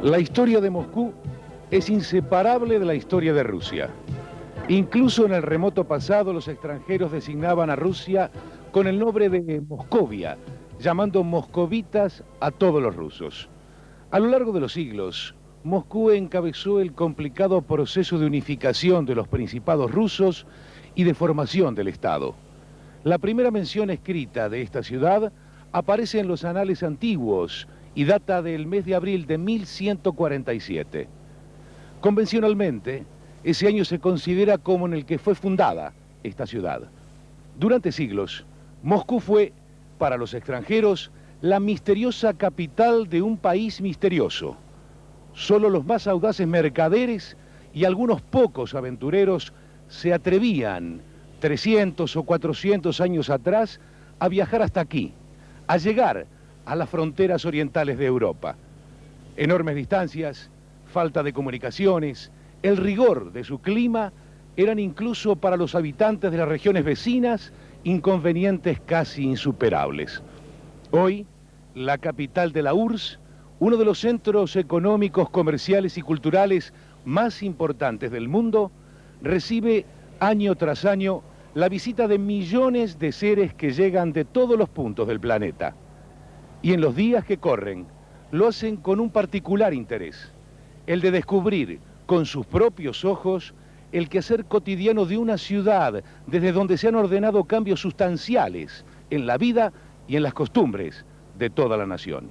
La historia de Moscú es inseparable de la historia de Rusia. Incluso en el remoto pasado los extranjeros designaban a Rusia con el nombre de Moscovia, llamando moscovitas a todos los rusos. A lo largo de los siglos, Moscú encabezó el complicado proceso de unificación de los principados rusos y de formación del Estado. La primera mención escrita de esta ciudad aparece en los anales antiguos y data del mes de abril de 1147. Convencionalmente, ese año se considera como en el que fue fundada esta ciudad. Durante siglos, Moscú fue, para los extranjeros, la misteriosa capital de un país misterioso. Solo los más audaces mercaderes y algunos pocos aventureros se atrevían, 300 o 400 años atrás, a viajar hasta aquí, a llegar a las fronteras orientales de Europa. Enormes distancias, falta de comunicaciones, el rigor de su clima eran incluso para los habitantes de las regiones vecinas inconvenientes casi insuperables. Hoy, la capital de la URSS, uno de los centros económicos, comerciales y culturales más importantes del mundo, recibe año tras año la visita de millones de seres que llegan de todos los puntos del planeta. Y en los días que corren, lo hacen con un particular interés, el de descubrir con sus propios ojos el quehacer cotidiano de una ciudad desde donde se han ordenado cambios sustanciales en la vida y en las costumbres de toda la nación.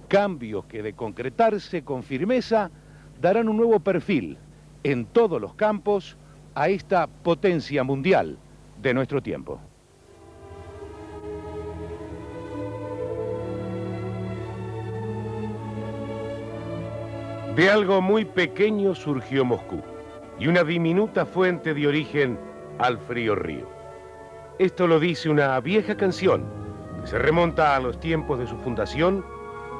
Cambios que de concretarse con firmeza darán un nuevo perfil en todos los campos a esta potencia mundial de nuestro tiempo. De algo muy pequeño surgió Moscú y una diminuta fuente dio origen al frío río. Esto lo dice una vieja canción que se remonta a los tiempos de su fundación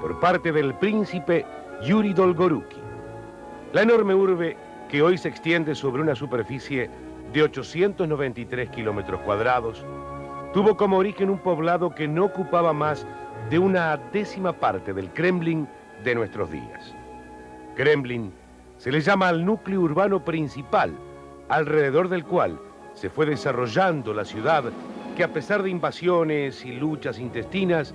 por parte del príncipe Yuri Dolgoruki. La enorme urbe, que hoy se extiende sobre una superficie de 893 kilómetros cuadrados, tuvo como origen un poblado que no ocupaba más de una décima parte del Kremlin de nuestros días. Kremlin se le llama al núcleo urbano principal, alrededor del cual se fue desarrollando la ciudad que, a pesar de invasiones y luchas intestinas,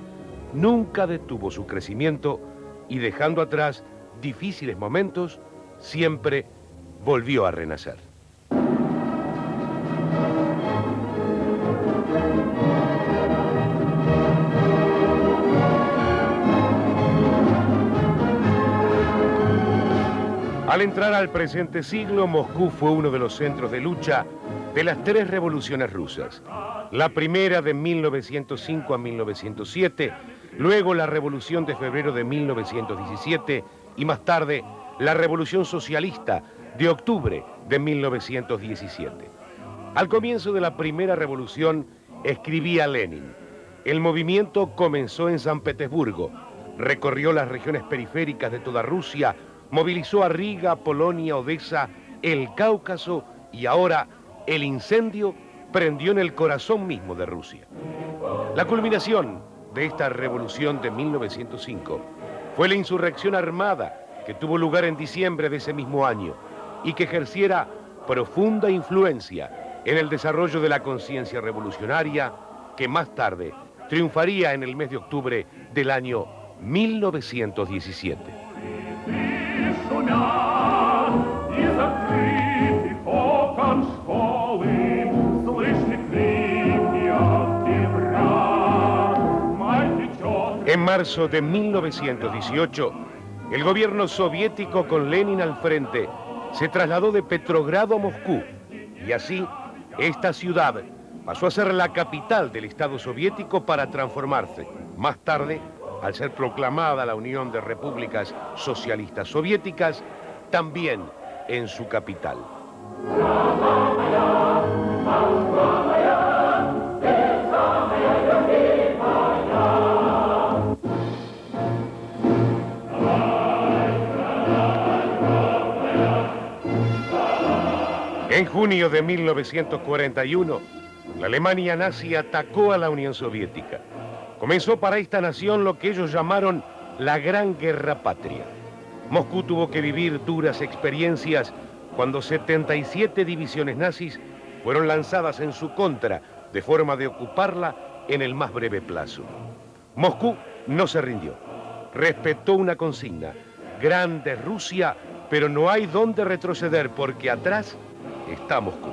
nunca detuvo su crecimiento y, dejando atrás difíciles momentos, siempre volvió a renacer. Al entrar al presente siglo, Moscú fue uno de los centros de lucha de las tres revoluciones rusas. La primera de 1905 a 1907, luego la Revolución de Febrero de 1917 y más tarde la Revolución Socialista de octubre de 1917. Al comienzo de la primera revolución escribía Lenin: el movimiento comenzó en San Petersburgo, recorrió las regiones periféricas de toda Rusia, movilizó a Riga, Polonia, Odessa, el Cáucaso y ahora el incendio prendió en el corazón mismo de Rusia. La culminación de esta revolución de 1905 fue la insurrección armada que tuvo lugar en diciembre de ese mismo año y que ejerciera profunda influencia en el desarrollo de la conciencia revolucionaria que más tarde triunfaría en el mes de octubre del año 1917. En marzo de 1918, el gobierno soviético con Lenin al frente se trasladó de Petrogrado a Moscú y así esta ciudad pasó a ser la capital del Estado soviético para transformarse más tarde, al ser proclamada la Unión de Repúblicas Socialistas Soviéticas, también en su capital. En junio de 1941, la Alemania nazi atacó a la Unión Soviética. Comenzó para esta nación lo que ellos llamaron la Gran Guerra Patria. Moscú tuvo que vivir duras experiencias cuando 77 divisiones nazis fueron lanzadas en su contra de forma de ocuparla en el más breve plazo. Moscú no se rindió, respetó una consigna: grande Rusia, pero no hay dónde retroceder porque atrás está Moscú.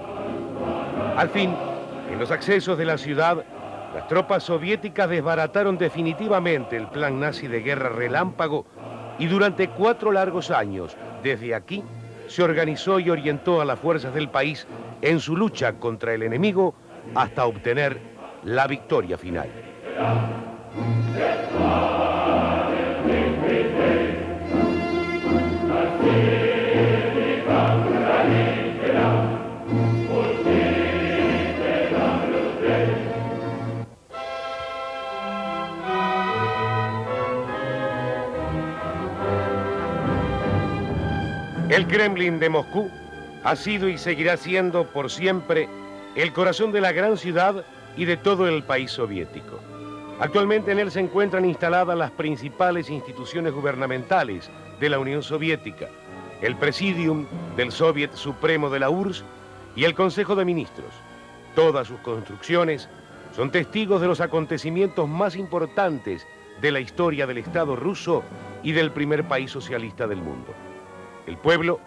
Al fin, en los accesos de la ciudad, las tropas soviéticas desbarataron definitivamente el plan nazi de guerra relámpago y durante 4 largos años, desde aquí, se organizó y orientó a las fuerzas del país en su lucha contra el enemigo hasta obtener la victoria final. El Kremlin de Moscú ha sido y seguirá siendo por siempre el corazón de la gran ciudad y de todo el país soviético. Actualmente en él se encuentran instaladas las principales instituciones gubernamentales de la Unión Soviética, el Presidium del Soviet Supremo de la URSS y el Consejo de Ministros. Todas sus construcciones son testigos de los acontecimientos más importantes de la historia del Estado ruso y del primer país socialista del mundo. El pueblo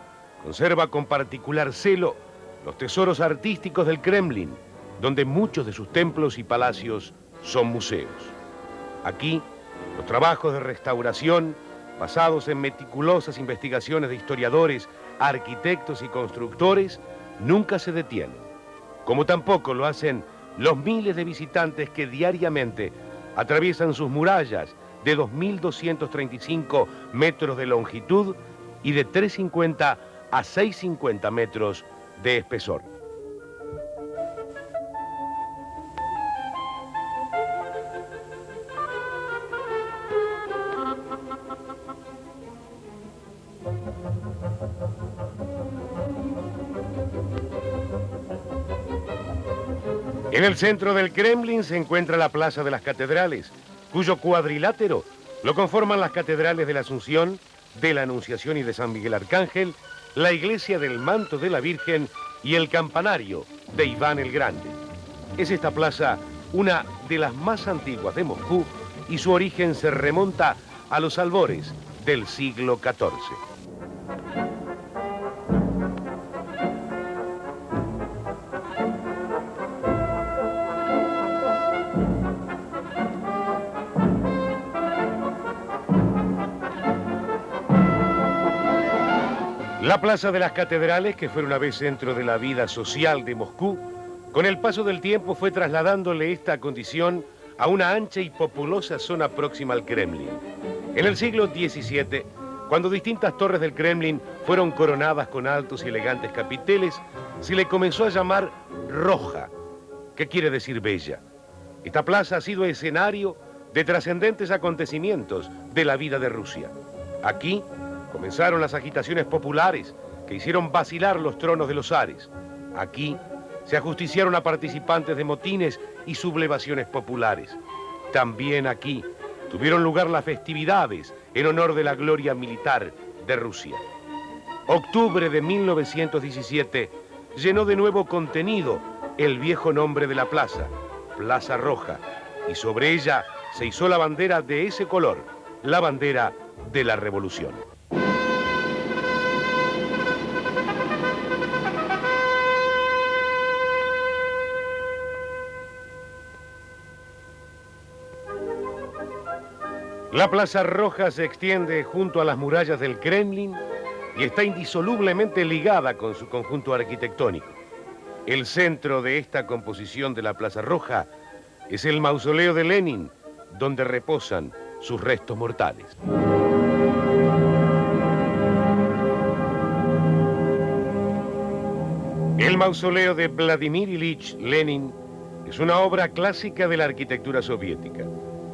conserva con particular celo los tesoros artísticos del Kremlin, donde muchos de sus templos y palacios son museos. Aquí, los trabajos de restauración, basados en meticulosas investigaciones de historiadores, arquitectos y constructores, nunca se detienen, como tampoco lo hacen los miles de visitantes que diariamente atraviesan sus murallas de 2.235 metros de longitud y de 350 a 650 metros de espesor. En el centro del Kremlin se encuentra la Plaza de las Catedrales, cuyo cuadrilátero lo conforman las catedrales de la Asunción, de la Anunciación y de San Miguel Arcángel, la iglesia del Manto de la Virgen y el campanario de Iván el Grande. Es esta plaza una de las más antiguas de Moscú y su origen se remonta a los albores del siglo XIV. La Plaza de las Catedrales, que fue una vez centro de la vida social de Moscú, con el paso del tiempo fue trasladándole esta condición a una ancha y populosa zona próxima al Kremlin. En el siglo XVII, cuando distintas torres del Kremlin fueron coronadas con altos y elegantes capiteles, se le comenzó a llamar Roja, que quiere decir bella. Esta plaza ha sido escenario de trascendentes acontecimientos de la vida de Rusia. Aquí comenzaron las agitaciones populares que hicieron vacilar los tronos de los zares. Aquí se ajusticiaron a participantes de motines y sublevaciones populares. También aquí tuvieron lugar las festividades en honor de la gloria militar de Rusia. Octubre de 1917 llenó de nuevo contenido el viejo nombre de la plaza, Plaza Roja, y sobre ella se izó la bandera de ese color, la bandera de la Revolución. La Plaza Roja se extiende junto a las murallas del Kremlin y está indisolublemente ligada con su conjunto arquitectónico. El centro de esta composición de la Plaza Roja es el mausoleo de Lenin, donde reposan sus restos mortales. El mausoleo de Vladimir Ilich Lenin es una obra clásica de la arquitectura soviética.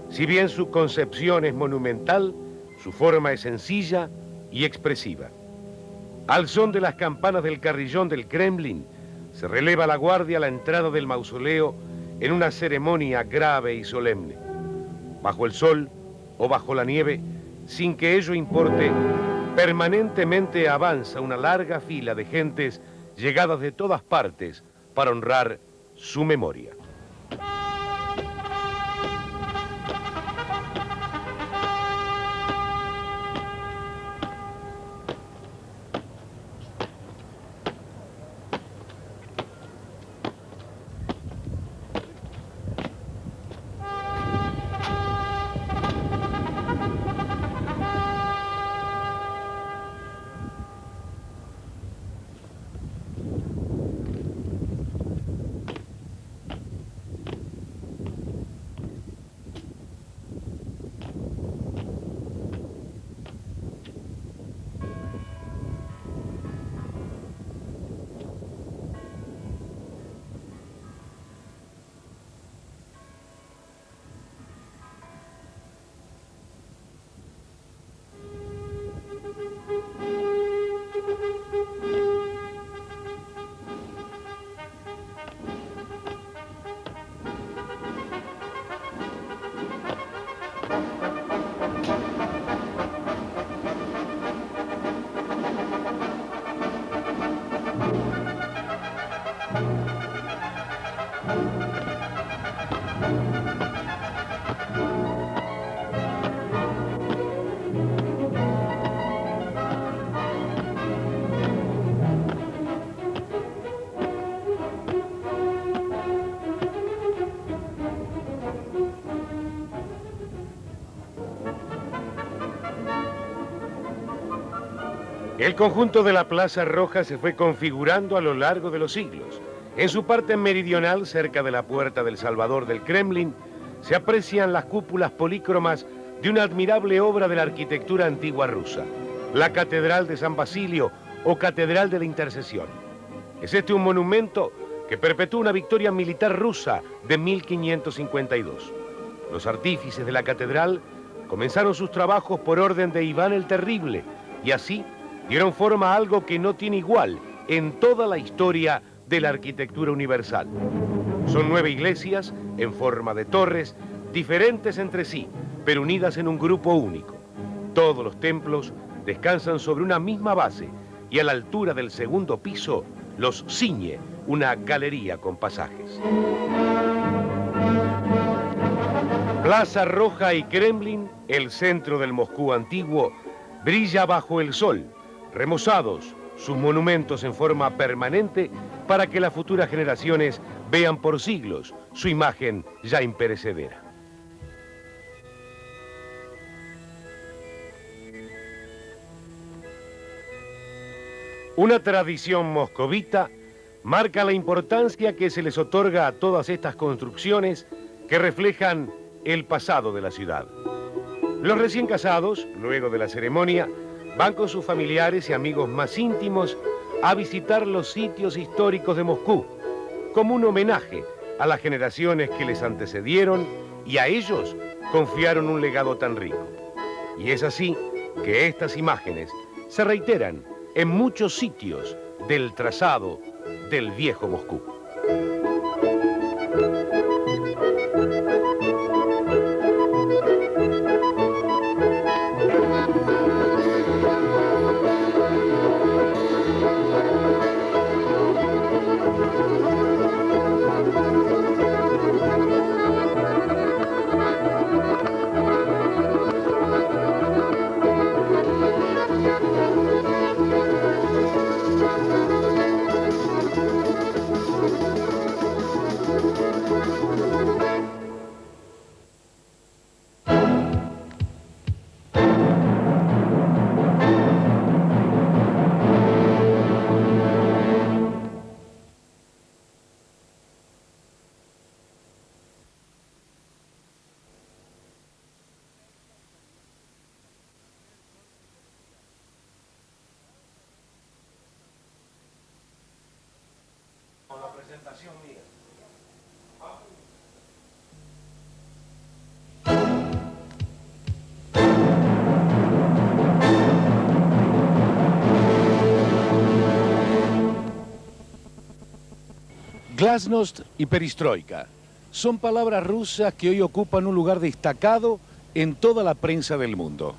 Si bien su concepción es monumental, su forma es sencilla y expresiva. Al son de las campanas del carrillón del Kremlin, se releva la guardia a la entrada del mausoleo en una ceremonia grave y solemne. Bajo el sol o bajo la nieve, sin que ello importe, permanentemente avanza una larga fila de gentes llegadas de todas partes para honrar su memoria. El conjunto de la Plaza Roja se fue configurando a lo largo de los siglos. En su parte meridional, cerca de la Puerta del Salvador del Kremlin, se aprecian las cúpulas polícromas de una admirable obra de la arquitectura antigua rusa, la Catedral de San Basilio o Catedral de la Intercesión. Es este un monumento que perpetúa una victoria militar rusa de 1552. Los artífices de la catedral comenzaron sus trabajos por orden de Iván el Terrible y así dieron forma a algo que no tiene igual en toda la historia de la arquitectura universal. Son 9 iglesias en forma de torres, diferentes entre sí, pero unidas en un grupo único. Todos los templos descansan sobre una misma base y a la altura del segundo piso los ciñe una galería con pasajes. Plaza Roja y Kremlin, el centro del Moscú antiguo, brilla bajo el sol, remozados sus monumentos en forma permanente para que las futuras generaciones vean por siglos su imagen ya imperecedera. Una tradición moscovita marca la importancia que se les otorga a todas estas construcciones que reflejan el pasado de la ciudad. Los recién casados, luego de la ceremonia, van con sus familiares y amigos más íntimos a visitar los sitios históricos de Moscú, como un homenaje a las generaciones que les antecedieron y a ellos confiaron un legado tan rico. Y es así que estas imágenes se reiteran en muchos sitios del trazado del viejo Moscú. Glasnost y perestroika son palabras rusas que hoy ocupan un lugar destacado en toda la prensa del mundo.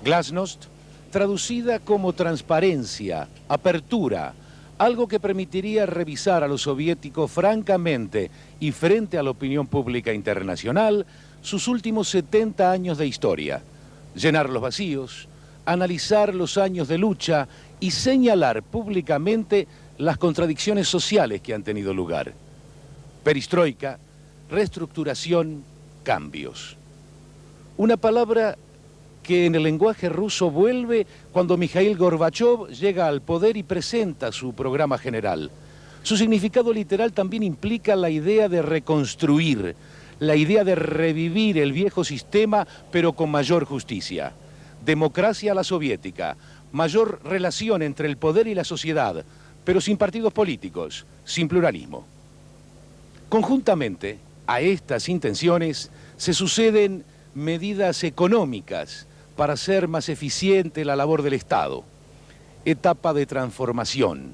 Glasnost traducida como transparencia, apertura, algo que permitiría revisar a los soviéticos francamente y frente a la opinión pública internacional sus últimos 70 años de historia, llenar los vacíos, analizar los años de lucha y señalar públicamente las contradicciones sociales que han tenido lugar. Perestroika, reestructuración, cambios. Una palabra que en el lenguaje ruso vuelve cuando Mikhail Gorbachev llega al poder y presenta su programa general. Su significado literal también implica la idea de reconstruir, la idea de revivir el viejo sistema, pero con mayor justicia. Democracia a la soviética, mayor relación entre el poder y la sociedad, pero sin partidos políticos, sin pluralismo. Conjuntamente a estas intenciones se suceden medidas económicas para hacer más eficiente la labor del Estado. Etapa de transformación.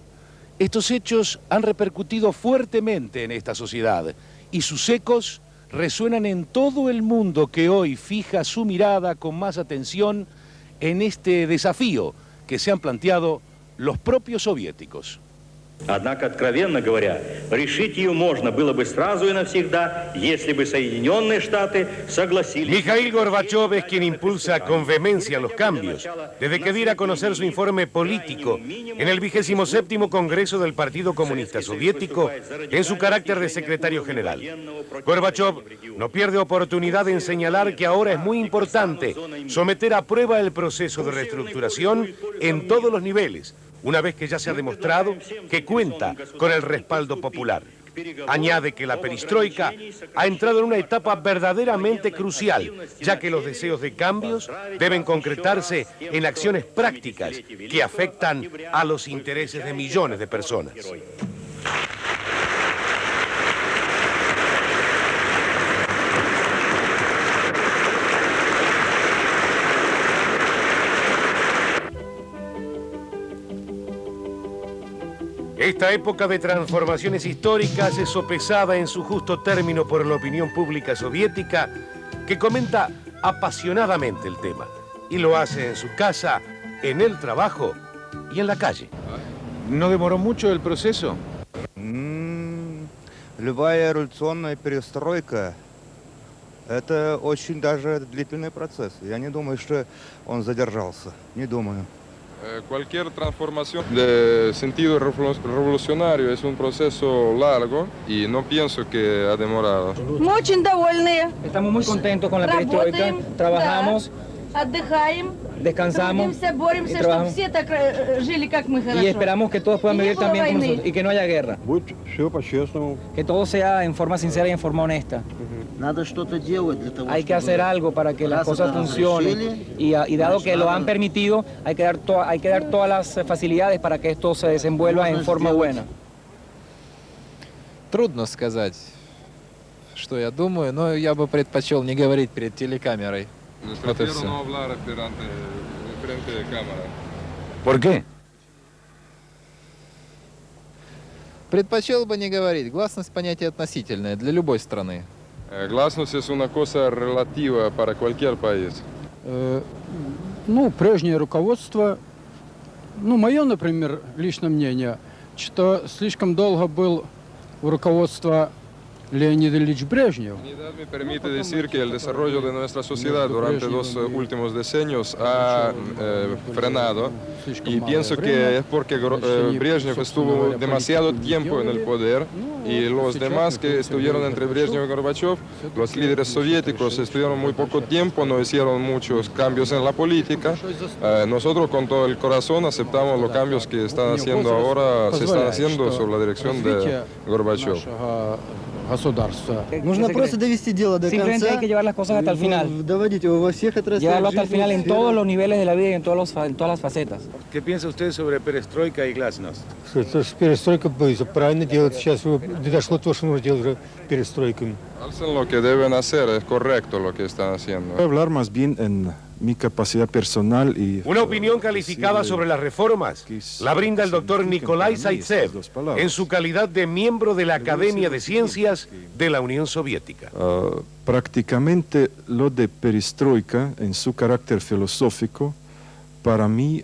Estos hechos han repercutido fuertemente en esta sociedad y sus ecos resuenan en todo el mundo que hoy fija su mirada con más atención en este desafío que se han planteado los propios soviéticos. Однако, откровенно говоря, решить ее можно было бы сразу и навсегда, если бы Соединенные Штаты согласились... Mikhail Gorbachev es quien impulsa con vehemencia los cambios, desde que diera a conocer su informe político en el 27º Congreso del Partido Comunista Soviético en su carácter de secretario general. Gorbachev no pierde oportunidad en señalar que ahora es muy importante someter a prueba el proceso de reestructuración en todos los niveles, una vez que ya se ha demostrado que cuenta con el respaldo popular. Añade que la perestroika ha entrado en una etapa verdaderamente crucial, ya que los deseos de cambios deben concretarse en acciones prácticas que afectan a los intereses de millones de personas. Esta época de transformaciones históricas es sopesada en su justo término por la opinión pública soviética, que comenta apasionadamente el tema, y lo hace en su casa, en el trabajo y en la calle. ¿No demoró mucho el proceso? Любая революционная перестройка – это очень даже длительный процесс. Я не думаю, что он задержался. Не думаю. Cualquier transformación de sentido revolucionario es un proceso largo y no pienso que ha demorado. Очень довольны. Estamos muy contentos con la perestroika, trabajamos, descansamos y trabajamos. Y esperamos que todos puedan vivir también como nosotros y que no haya guerra. Que todo sea en forma sincera y en forma honesta. Hay que hacer algo para que las cosas funcionen y dado que lo han permitido, hay que dar todas las facilidades para que esto se desenvuelva en forma buena. Трудно сказать, что я думаю, но я бы предпочел не говорить перед телекамерой. Prefiero no hablar frente de cámara. ¿Por qué? Предпочел бы не говорить. Гласность – понятие относительное для любой страны. Гласность es una cosa relativa para cualquier país. Ну, прежнее руководство, ну, мое, например, личное мнение, что слишком долго был у руководства Leonid Ilyich Brezhnev. Mi edad me permite decir que el desarrollo de nuestra sociedad durante los últimos decenios ha frenado y pienso que es porque Brezhnev estuvo demasiado tiempo en el poder y los demás que estuvieron entre Brezhnev y Gorbachev, los líderes soviéticos estuvieron muy poco tiempo, no hicieron muchos cambios en la política. Nosotros con todo el corazón aceptamos los cambios que están haciendo ahora, se están haciendo sobre la dirección de Gorbachev. Нужно просто довести дело до Simplemente hay que llevar las cosas hasta el final. Доводить его во всех отраслях. Llevarlo hasta el final en todos los niveles de la vida y en todas las facetas. ¿Qué piensa usted sobre perestroika y glasnost? Перестройка правильно делать. Сейчас дошло то, что нужно делать перестройками. Hacen lo que deben hacer, es correcto lo que están haciendo. Voy a hablar más bien en mi capacidad personal y... Una opinión calificada sobre las reformas la brinda el doctor Nikolai Zaitsev en su calidad de miembro de la Academia de Ciencias de la Unión Soviética. Prácticamente lo de perestroika en su carácter filosófico para mí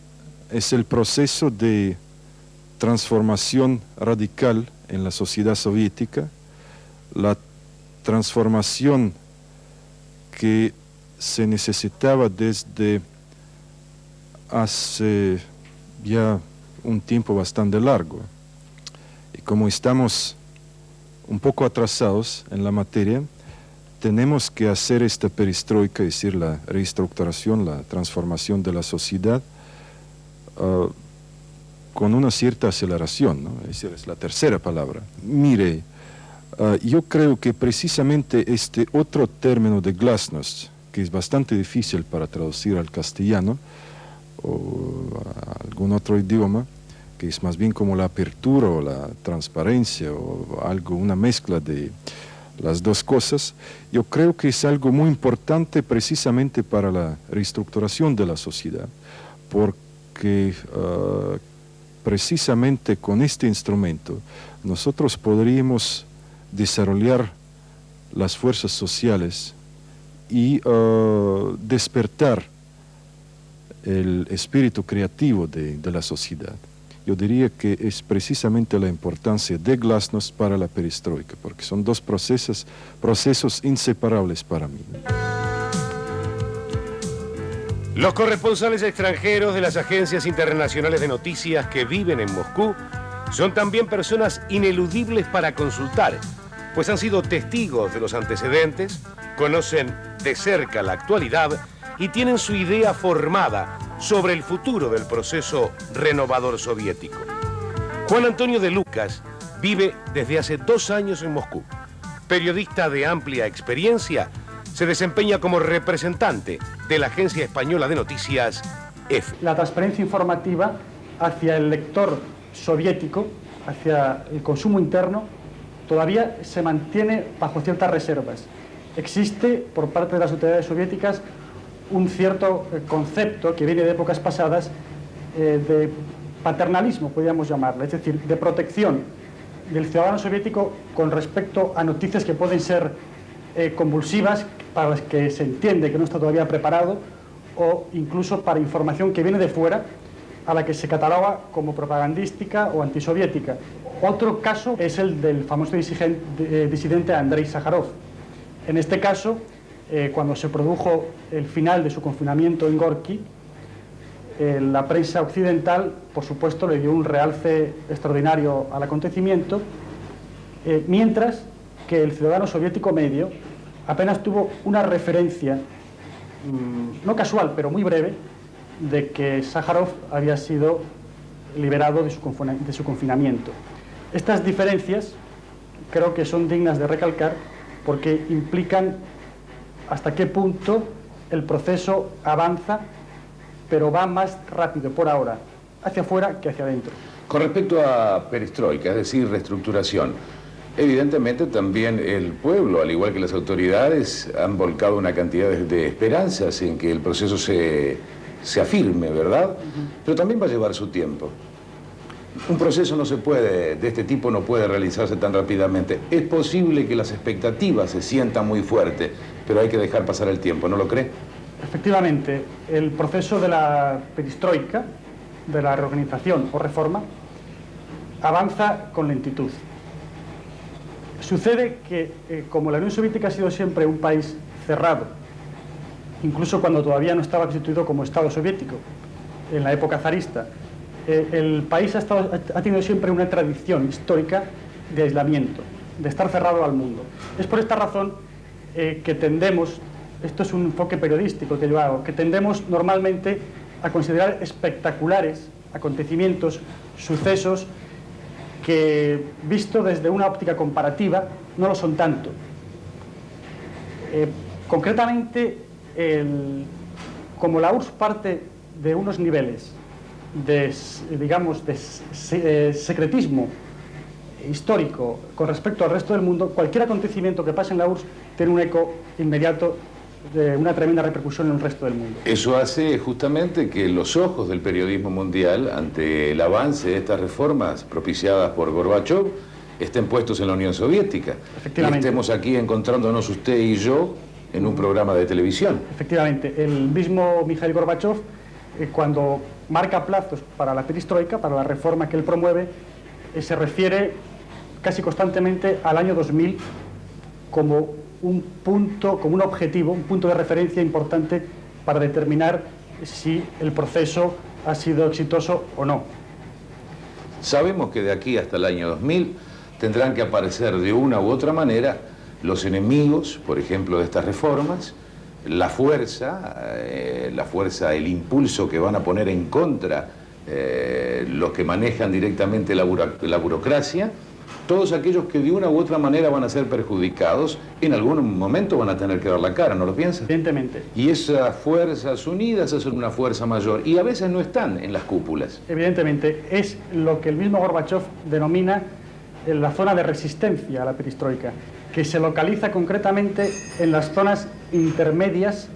es el proceso de transformación radical en la sociedad soviética, la transformación que se necesitaba desde hace ya un tiempo bastante largo. Y como estamos un poco atrasados en la materia, tenemos que hacer esta perestroika, es decir, la reestructuración, la transformación de la sociedad, con una cierta aceleración, ¿no? Es decir, es la tercera palabra. Mire, yo creo que precisamente este otro término de glasnost, que es bastante difícil para traducir al castellano o a algún otro idioma, que es más bien como la apertura o la transparencia o algo, una mezcla de las dos cosas, yo creo que es algo muy importante precisamente para la reestructuración de la sociedad, porque precisamente con este instrumento nosotros podríamos desarrollar las fuerzas sociales y despertar el espíritu creativo de la sociedad. Yo diría que es precisamente la importancia de glasnost para la perestroika, porque son dos procesos inseparables para mí. Los corresponsales extranjeros de las agencias internacionales de noticias que viven en Moscú son también personas ineludibles para consultar, pues han sido testigos de los antecedentes, conocen de cerca la actualidad y tienen su idea formada sobre el futuro del proceso renovador soviético. Juan Antonio de Lucas vive desde hace 2 años en Moscú. Periodista de amplia experiencia, se desempeña como representante de la agencia española de noticias EFE. La transparencia informativa hacia el lector soviético, hacia el consumo interno, todavía se mantiene bajo ciertas reservas. Existe por parte de las autoridades soviéticas un cierto concepto que viene de épocas pasadas de paternalismo, podríamos llamarlo, es decir, de protección del ciudadano soviético con respecto a noticias que pueden ser convulsivas, para las que se entiende que no está todavía preparado, o incluso para información que viene de fuera, a la que se cataloga como propagandística o antisoviética. Otro caso es el del famoso disidente Andrei Sájarov. En este caso, cuando se produjo el final de su confinamiento en Gorki, la prensa occidental, por supuesto, le dio un realce extraordinario al acontecimiento, mientras que el ciudadano soviético medio apenas tuvo una referencia, no casual, pero muy breve, de que Sájarov había sido liberado de su confinamiento. Estas diferencias creo que son dignas de recalcar porque implican hasta qué punto el proceso avanza, pero va más rápido por ahora hacia afuera que hacia adentro. Con respecto a perestroika, es decir, reestructuración, evidentemente también el pueblo, al igual que las autoridades, han volcado una cantidad de esperanzas en que el proceso se afirme, ¿verdad? Pero también va a llevar su tiempo. Un proceso de este tipo no puede realizarse tan rápidamente. Es posible que las expectativas se sientan muy fuertes, pero hay que dejar pasar el tiempo, ¿no lo cree? Efectivamente, el proceso de la perestroika, de la reorganización o reforma, avanza con lentitud. Sucede que, como la Unión Soviética ha sido siempre un país cerrado, incluso cuando todavía no estaba constituido como Estado soviético, en la época zarista, el país ha tenido siempre una tradición histórica de aislamiento, de estar cerrado al mundo. Es por esta razón que tendemos, esto es un enfoque periodístico que yo hago, que tendemos normalmente a considerar espectaculares acontecimientos, sucesos, que visto desde una óptica comparativa no lo son tanto. Concretamente, como la URSS parte de unos niveles de, digamos, de secretismo histórico con respecto al resto del mundo, cualquier acontecimiento que pase en la URSS tiene un eco inmediato de una tremenda repercusión en el resto del mundo. Eso hace justamente que los ojos del periodismo mundial ante el avance de estas reformas propiciadas por Gorbachov estén puestos en la Unión Soviética. Efectivamente. Y estemos aquí encontrándonos usted y yo en un programa de televisión. Efectivamente, el mismo Mikhail Gorbachov cuando marca plazos para la perestroika, para la reforma que él promueve, se refiere casi constantemente al año 2000 como un punto, como un objetivo, un punto de referencia importante para determinar si el proceso ha sido exitoso o no. Sabemos que de aquí hasta el año 2000 tendrán que aparecer de una u otra manera los enemigos, por ejemplo, de estas reformas, la fuerza, el impulso que van a poner en contra los que manejan directamente la burocracia, todos aquellos que de una u otra manera van a ser perjudicados, en algún momento van a tener que dar la cara, ¿no lo piensas? Evidentemente. Y esas fuerzas unidas hacen una fuerza mayor, y a veces no están en las cúpulas. Evidentemente, es lo que el mismo Gorbachov denomina la zona de resistencia a la perestroika, que se localiza concretamente en las zonas intermedias,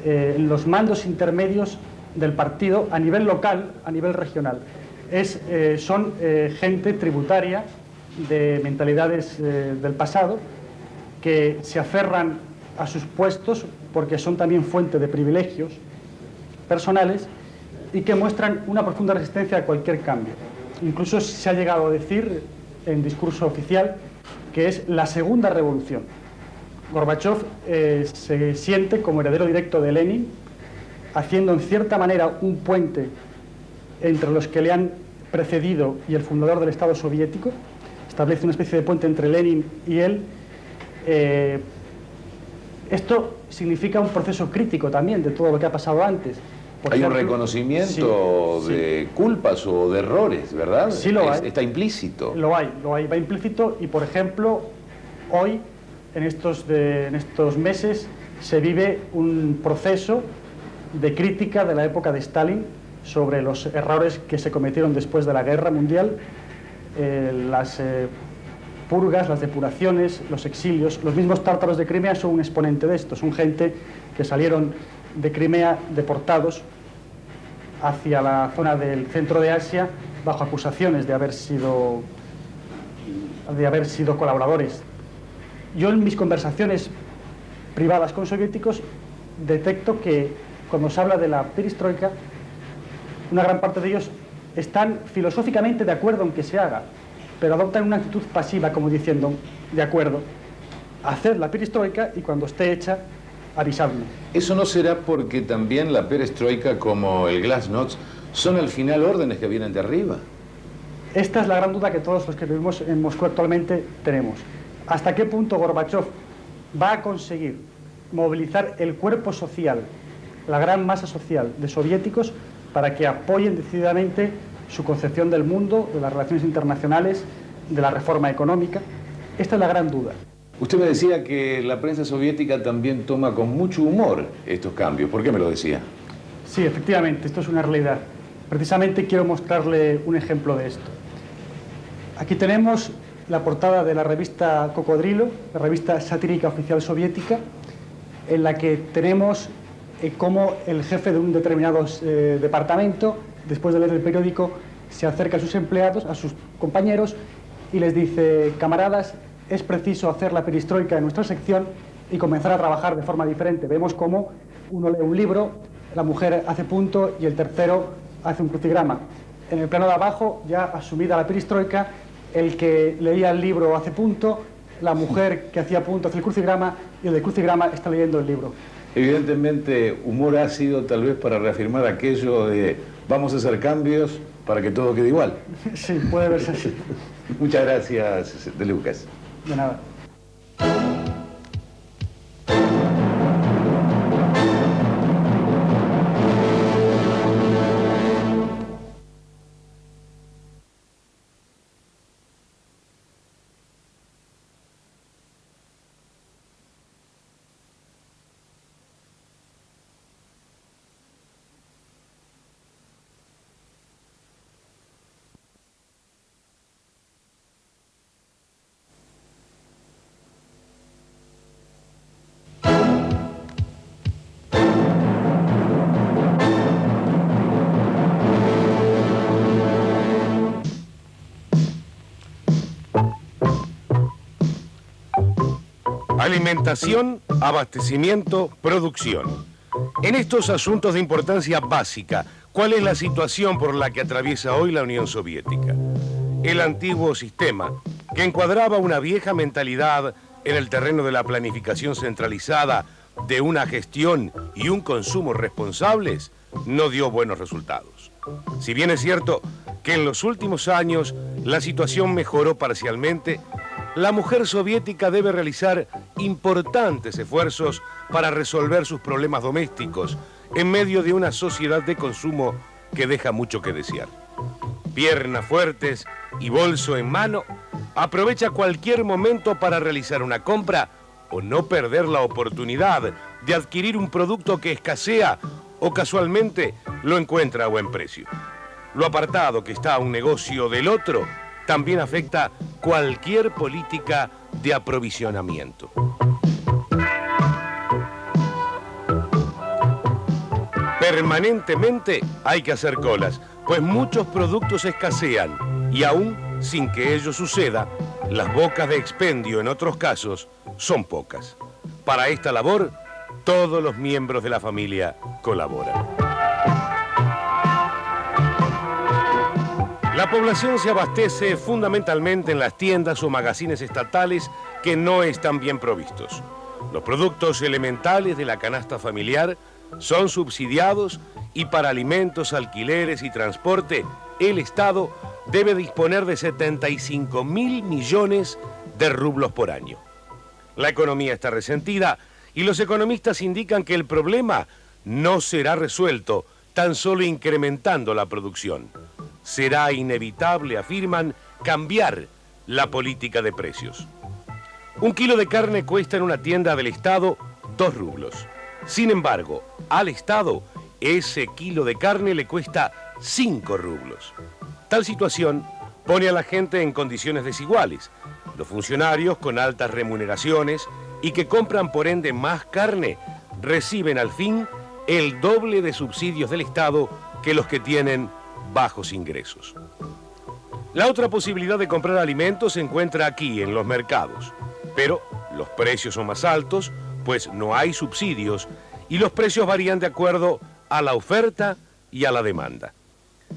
en los mandos intermedios del partido a nivel local, a nivel regional. Son gente tributaria de mentalidades del pasado que se aferran a sus puestos porque son también fuente de privilegios personales y que muestran una profunda resistencia a cualquier cambio. Incluso se ha llegado a decir en discurso oficial que es la segunda revolución. Gorbachov se siente como heredero directo de Lenin, haciendo en cierta manera un puente entre los que le han precedido y el fundador del Estado soviético. Establece una especie de puente entre Lenin y él. Esto significa un proceso crítico también de todo lo que ha pasado antes. Hay un reconocimiento de culpas o de errores, ¿verdad? Sí lo hay. Está implícito. Lo hay, va implícito y, por ejemplo, hoy, en estos meses, se vive un proceso de crítica de la época de Stalin sobre los errores que se cometieron después de la Guerra Mundial, las purgas, las depuraciones, los exilios. Los mismos tártaros de Crimea son un exponente de esto, son gente que salieron de Crimea deportados hacia la zona del centro de Asia bajo acusaciones de haber sido colaboradores. Yo en mis conversaciones privadas con soviéticos detecto que cuando se habla de la perestroika, una gran parte de ellos están filosóficamente de acuerdo en que se haga, pero adoptan una actitud pasiva, como diciendo, de acuerdo, haced la perestroika y cuando esté hecha, avisadme. ¿Eso no será porque también la perestroika como el glasnost son al final órdenes que vienen de arriba? Esta es la gran duda que todos los que vivimos en Moscú actualmente tenemos. ¿Hasta qué punto Gorbachov va a conseguir movilizar el cuerpo social, la gran masa social de soviéticos, para que apoyen decididamente su concepción del mundo, de las relaciones internacionales, de la reforma económica? Esta es la gran duda. Usted me decía que la prensa soviética también toma con mucho humor estos cambios. ¿Por qué me lo decía? Sí, efectivamente, esto es una realidad. Precisamente quiero mostrarle un ejemplo de esto. Aquí tenemos la portada de la revista Cocodrilo, la revista satírica oficial soviética, en la que tenemos cómo el jefe de un determinado departamento, después de leer el periódico, se acerca a sus empleados, a sus compañeros, y les dice: camaradas, es preciso hacer la perestroika en nuestra sección y comenzar a trabajar de forma diferente. Vemos cómo uno lee un libro, la mujer hace punto y el tercero hace un crucigrama. En el plano de abajo, ya asumida la perestroika, el que leía el libro hace punto, la mujer que hacía punto hace el crucigrama y el del crucigrama está leyendo el libro. Evidentemente, humor ácido tal vez para reafirmar aquello de vamos a hacer cambios para que todo quede igual. Sí, puede verse así. Muchas gracias, De Lucas. De nada. Alimentación, abastecimiento, producción. En estos asuntos de importancia básica, ¿cuál es la situación por la que atraviesa hoy la Unión Soviética? El antiguo sistema, que encuadraba una vieja mentalidad en el terreno de la planificación centralizada, de una gestión y un consumo responsables, no dio buenos resultados. Si bien es cierto que en los últimos años la situación mejoró parcialmente, la mujer soviética debe realizar importantes esfuerzos para resolver sus problemas domésticos en medio de una sociedad de consumo que deja mucho que desear. Piernas fuertes y bolso en mano, aprovecha cualquier momento para realizar una compra o no perder la oportunidad de adquirir un producto que escasea o casualmente lo encuentra a buen precio. Lo apartado que está a un negocio del otro también afecta cualquier política de aprovisionamiento. Permanentemente hay que hacer colas, pues muchos productos escasean y aún sin que ello suceda, las bocas de expendio en otros casos son pocas. Para esta labor, todos los miembros de la familia colaboran. La población se abastece fundamentalmente en las tiendas o magazines estatales que no están bien provistos. Los productos elementales de la canasta familiar son subsidiados y para alimentos, alquileres y transporte, el Estado debe disponer de 75.000 millones de rublos por año. La economía está resentida y los economistas indican que el problema no será resuelto tan solo incrementando la producción. Será inevitable, afirman, cambiar la política de precios. Un kilo de carne cuesta en una tienda del Estado 2 rublos. Sin embargo, al Estado, ese kilo de carne le cuesta 5 rublos. Tal situación pone a la gente en condiciones desiguales. Los funcionarios con altas remuneraciones y que compran por ende más carne, reciben al fin el doble de subsidios del Estado que los que tienen bajos ingresos. La otra posibilidad de comprar alimentos se encuentra aquí, en los mercados. Pero los precios son más altos, pues no hay subsidios, y los precios varían de acuerdo a la oferta y a la demanda.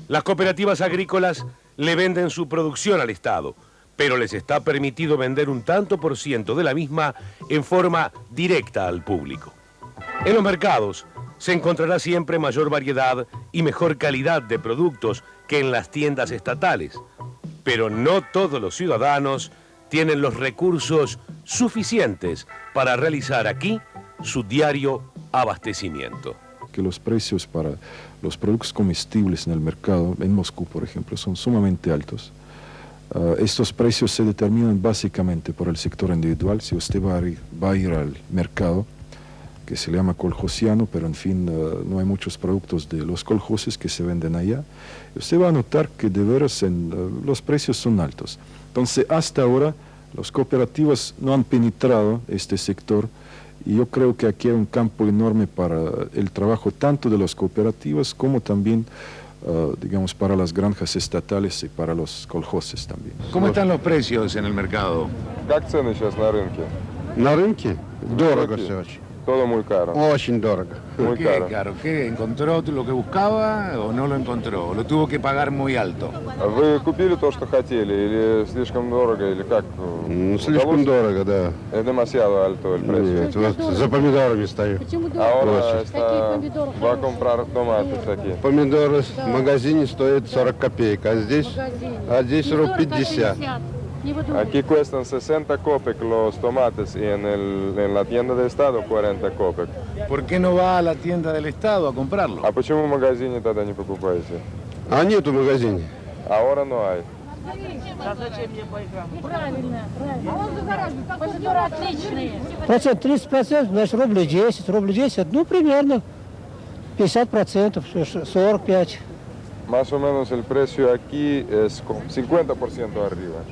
Las cooperativas agrícolas le venden su producción al Estado, pero les está permitido vender un tanto por ciento de la misma en forma directa al público. En los mercados se encontrará siempre mayor variedad y mejor calidad de productos que en las tiendas estatales, pero no todos los ciudadanos tienen los recursos suficientes para realizar aquí su diario abastecimiento. Que los precios para los productos comestibles en el mercado, en Moscú por ejemplo, son sumamente altos. Estos precios se determinan básicamente por el sector individual. Si usted va a ir al mercado, que se llama coljosiano, pero en fin, no hay muchos productos de los coljoses que se venden allá, usted va a notar que de veras los precios son altos. Entonces, hasta ahora, las cooperativas no han penetrado este sector, y yo creo que aquí hay un campo enorme para el trabajo tanto de las cooperativas como también, digamos, para las granjas estatales y para los coljoses también. ¿Cómo están los precios en el mercado? Как цены сейчас на рынке? На рынке? Дорого все очень. Todo muy caro. Очень dорого. ¿Por qué caro? ¿Qué? ¿Encontró lo que buscaba o no lo encontró? ¿Lo tuvo que pagar muy alto? Вы купили то, что хотели, или слишком дорого, или как? Слишком дорого, да. Es demasiado alto el precio. Нет, вот за помидорами стою. Ahora va a comprar tomates aquí. Помидоры в магазине стоят 40 копеек, а здесь рубль 50. Aquí cuestan 60 copec los tomates y en la tienda de Estado 40 copec. ¿Por qué no va a la tienda del Estado a comprarlo? А почему в магазине тогда не покупаете? А нету в магазине. Ahora no hay. Правильно. Помидоры отличные. Процент 30%, значит рубль 10, рубль 10, ну примерно 50%, 45%. Más o menos el precio aquí es 50% arriba.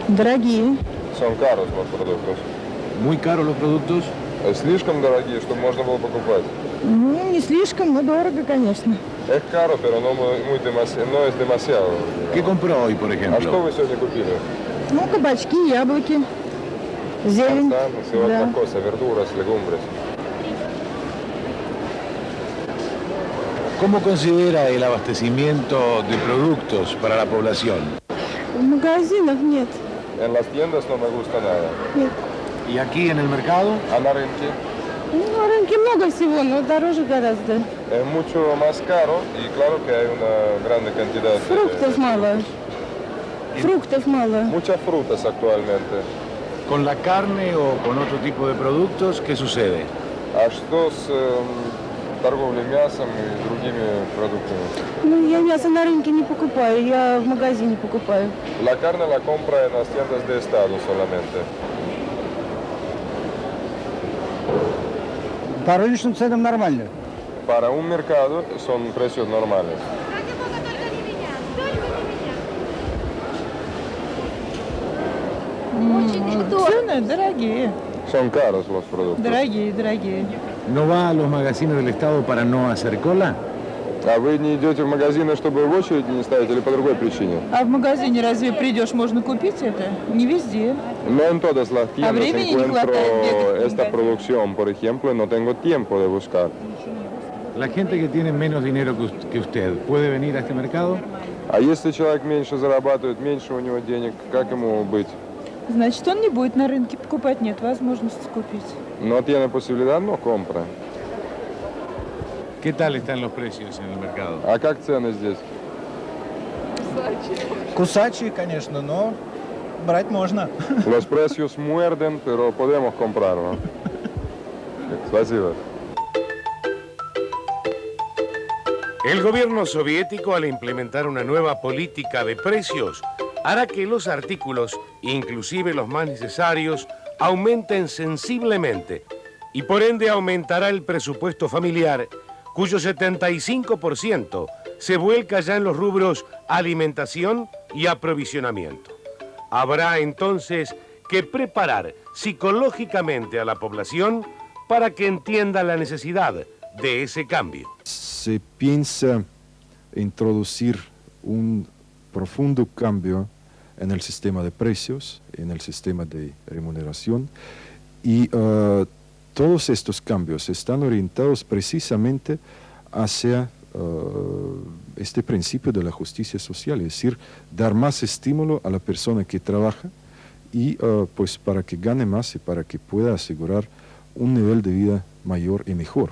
Дорогие. Son caros los productos. ¿Muy caros los productos? Слишком дорогие, чтобы можно было покупать. Ну, не слишком, но дорого, конечно. Es caro, pero no es demasiado. ¿Qué compró hoy, por ejemplo? ¿A что вы сегодня купили? Ну, кабачки, яблоки. Зелень. manzanas y otra cosa, verduras, legumbres. ¿Cómo considera el abastecimiento de productos para la población? В магазинах нет. En las tiendas no me gusta nada. Нет. ¿Y aquí en el mercado? A la rынке Ну, на рынке много всего, но дороже гораздо. es mucho más caro y claro que hay una grande cantidad Фруктов мало. Фруктов мало. Muchas frutas actualmente. ¿Con la carne o con otro tipo de productos qué sucede? А что с торговлей мясом и другими продуктами? Ну, я мясо на рынке не покупаю, я в магазине покупаю. La carne la compra en las tiendas de estado solamente. По рыночным ценам нормально. Para un mercado son precios normales. Цены дорогие. Son caros los productos. Дорогие, дорогие. ¿No va a los magazines del Estado para no hacer cola? А вы не идете в магазины, чтобы в очередь не стоять, или по другой причине? А в магазине разве придешь, можно купить это? Не везде. No en todas las tiendas времени не encuentro хватает esta бегать. producción, por ejemplo, no tengo tiempo de buscar. La gente que tiene menos dinero que usted, ¿puede venir a este mercado? А если человек меньше зарабатывает, меньше у него денег, как ему быть? Значит, он не будет на рынке покупать, нет возможности купить. No tiene posibilidad, no compra. ¿Qué tal están los precios en el mercado? А как цены здесь? Кусачие, конечно, но брать можно. Los precios muerden, pero podemos comprarlo. Спасибо. El gobierno soviético, al implementar una nueva política de precios, hará que los artículos, inclusive los más necesarios, aumenten sensiblemente y por ende aumentará el presupuesto familiar, cuyo 75% se vuelca ya en los rubros alimentación y aprovisionamiento. Habrá entonces que preparar psicológicamente a la población para que entienda la necesidad de ese cambio. Se piensa introducir un profundo cambio en el sistema de precios, en el sistema de remuneración, y todos estos cambios están orientados precisamente hacia este principio de la justicia social, es decir, dar más estímulo a la persona que trabaja y pues para que gane más y para que pueda asegurar un nivel de vida mayor y mejor.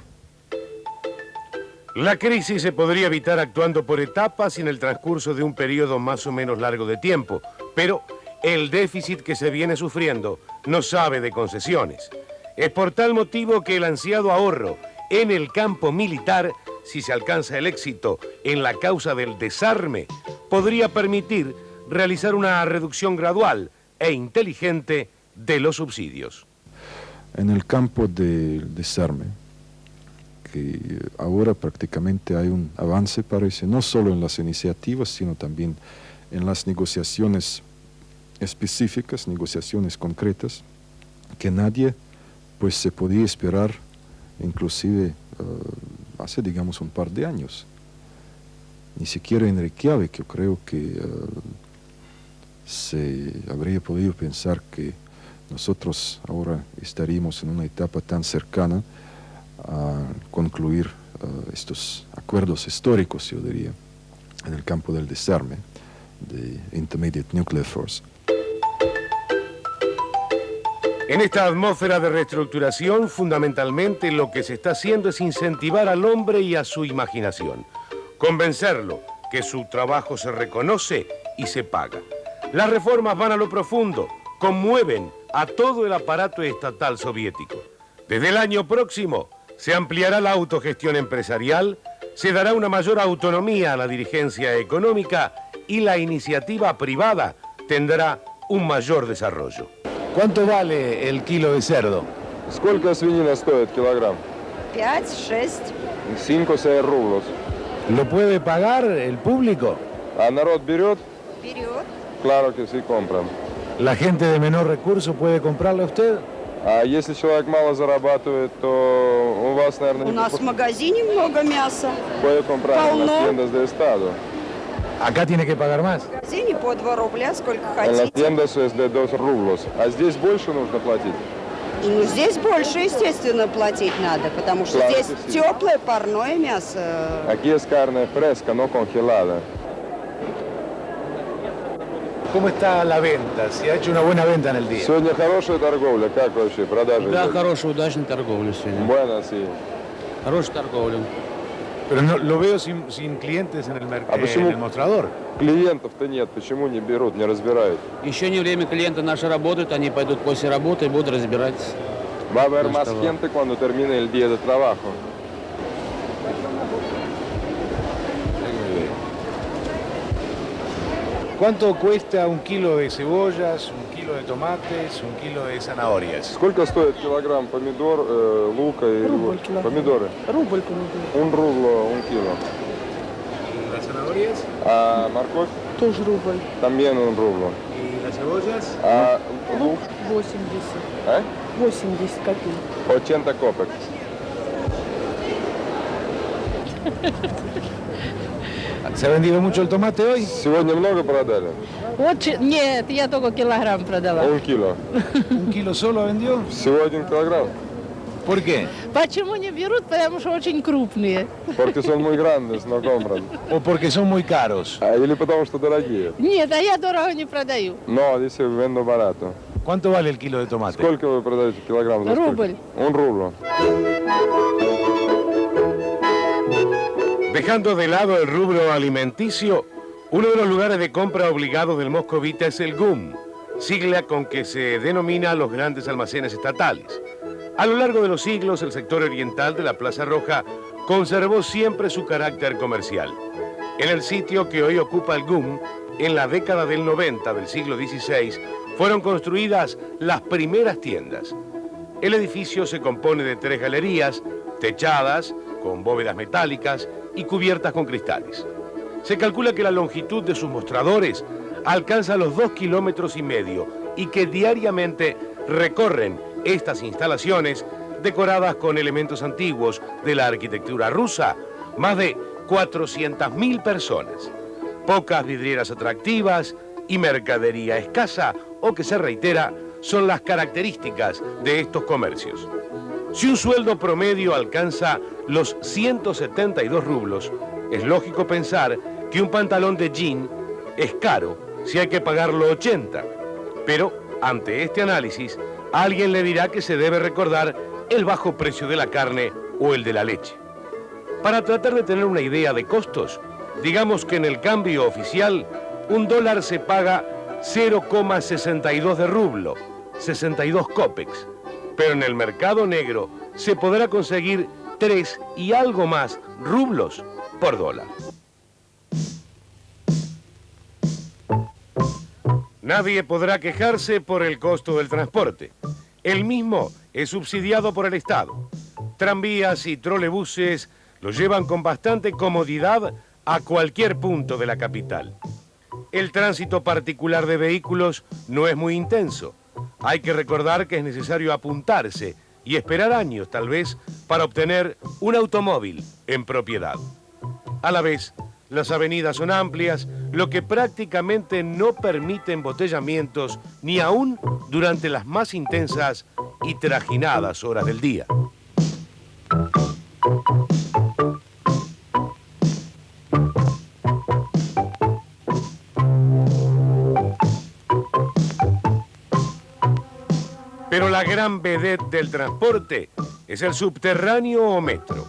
La crisis se podría evitar actuando por etapas y en el transcurso de un periodo más o menos largo de tiempo, pero el déficit que se viene sufriendo no sabe de concesiones. Es por tal motivo que el ansiado ahorro en el campo militar, si se alcanza el éxito en la causa del desarme, podría permitir realizar una reducción gradual e inteligente de los subsidios. En el campo del desarme, que ahora prácticamente hay un avance, parece, no solo en las iniciativas, sino también en las negociaciones específicas, negociaciones concretas, que nadie pues se podía esperar, inclusive hace, digamos, un par de años. Ni siquiera en Reykjavik, yo creo que se habría podido pensar que nosotros ahora estaríamos en una etapa tan cercana a concluir estos acuerdos históricos, yo diría, en el campo del desarme, de Intermediate Nuclear Force. En esta atmósfera de reestructuración, fundamentalmente lo que se está haciendo es incentivar al hombre y a su imaginación, convencerlo que su trabajo se reconoce y se paga. Las reformas van a lo profundo, conmueven a todo el aparato estatal soviético. Desde el año próximo se ampliará la autogestión empresarial, se dará una mayor autonomía a la dirigencia económica y la iniciativa privada tendrá un mayor desarrollo. ¿Cuánto vale el kilo de cerdo? Сколько свинина стоит килограмм? 5-6. 5-6 rublos. ¿Lo puede pagar el público? ¿A narod берет? Вперед. Claro que sí compran. ¿La gente de menor recurso puede comprarle a usted? А если человек мало зарабатывает, то у вас, наверное, У нас в магазине много мяса. puede comprar en las Полно. tiendas de estado. ¿Acá tiene que pagar más? Sí, не по 2 рубля, сколько En las хотите. tiendas es de 2 rublos. ¿A здесь больше нужно платить? И ну, здесь больше, естественно, платить надо, потому что Claro здесь que sí. теплое парное мясо. Aquí es carne fresca, no congelada. ¿Cómo está la venta? ¿Se ha hecho una buena venta en el día? Сегодня хорошая торговля. Как вообще продажи? Да, идут? хорошая, удачная торговля сегодня. Buena, sí. Хорошая торговля. Pero no, lo veo sin clientes en el, А почему en el mostrador. клиентов-то нет? Почему не берут, не разбирают? Еще не время, клиенты наши работают, они пойдут после работы и будут разбирать. Va a haber Pues más estaba- gente cuando termine el día de trabajo. ¿Cuánto cuesta un kilo de cebollas, un kilo de tomates, un kilo de zanahorias? Сколько стоит килограмм помидор, лука и Рубль килограмм. помидоры? Рубль помидор. Un rublo, un kilo. ¿Las zanahorias? А морковь? Тоже рубль. También un rublo. ¿Y las cebollas? А лук? 80. ¿Eh? 80 копеек. 80 копек. ¿Se ha vendido mucho el tomate hoy? Сегодня много продали? Нет, я только килограмм продала. Un kilo. ¿Un kilo solo vendió? Всего 1 килограмм. ¿Por qué? Почему не берут? Потому что очень крупные. Porque son muy grandes, no compran. ¿O porque son muy caros? Или потому что дорогие. Нет, а я дорого не продаю. No, dice vendo barato. ¿Cuánto vale el kilo de tomate? Сколько вы продаете килограмм? За сколько? Рубль. Un rublo. Dejando de lado el rubro alimenticio, uno de los lugares de compra obligados del moscovita es el GUM, sigla con que se denomina los grandes almacenes estatales. A lo largo de los siglos, el sector oriental de la Plaza Roja conservó siempre su carácter comercial. En el sitio que hoy ocupa el GUM, en la década del 90 del siglo XVI, fueron construidas las primeras tiendas. El edificio se compone de 3 galerías, techadas, con bóvedas metálicas y cubiertas con cristales. Se calcula que la longitud de sus mostradores alcanza los 2,5 kilómetros y que diariamente recorren estas instalaciones decoradas con elementos antiguos de la arquitectura rusa, más de 400.000 personas. Pocas vidrieras atractivas y mercadería escasa o que se reitera son las características de estos comercios. Si un sueldo promedio alcanza los 172 rublos, es lógico pensar que un pantalón de jean es caro si hay que pagarlo 80. Pero, ante este análisis, alguien le dirá que se debe recordar el bajo precio de la carne o el de la leche. Para tratar de tener una idea de costos, digamos que en el cambio oficial, un dólar se paga 0,62 de rublo, 62 cópex. Pero en el mercado negro se podrá conseguir 3 y algo más rublos por dólar. Nadie podrá quejarse por el costo del transporte. El mismo es subsidiado por el Estado. Tranvías y trolebuses lo llevan con bastante comodidad a cualquier punto de la capital. El tránsito particular de vehículos no es muy intenso. Hay que recordar que es necesario apuntarse y esperar años, tal vez, para obtener un automóvil en propiedad. A la vez, las avenidas son amplias, lo que prácticamente no permite embotellamientos ni aún durante las más intensas y trajinadas horas del día. Pero la gran vedette del transporte es el subterráneo o metro.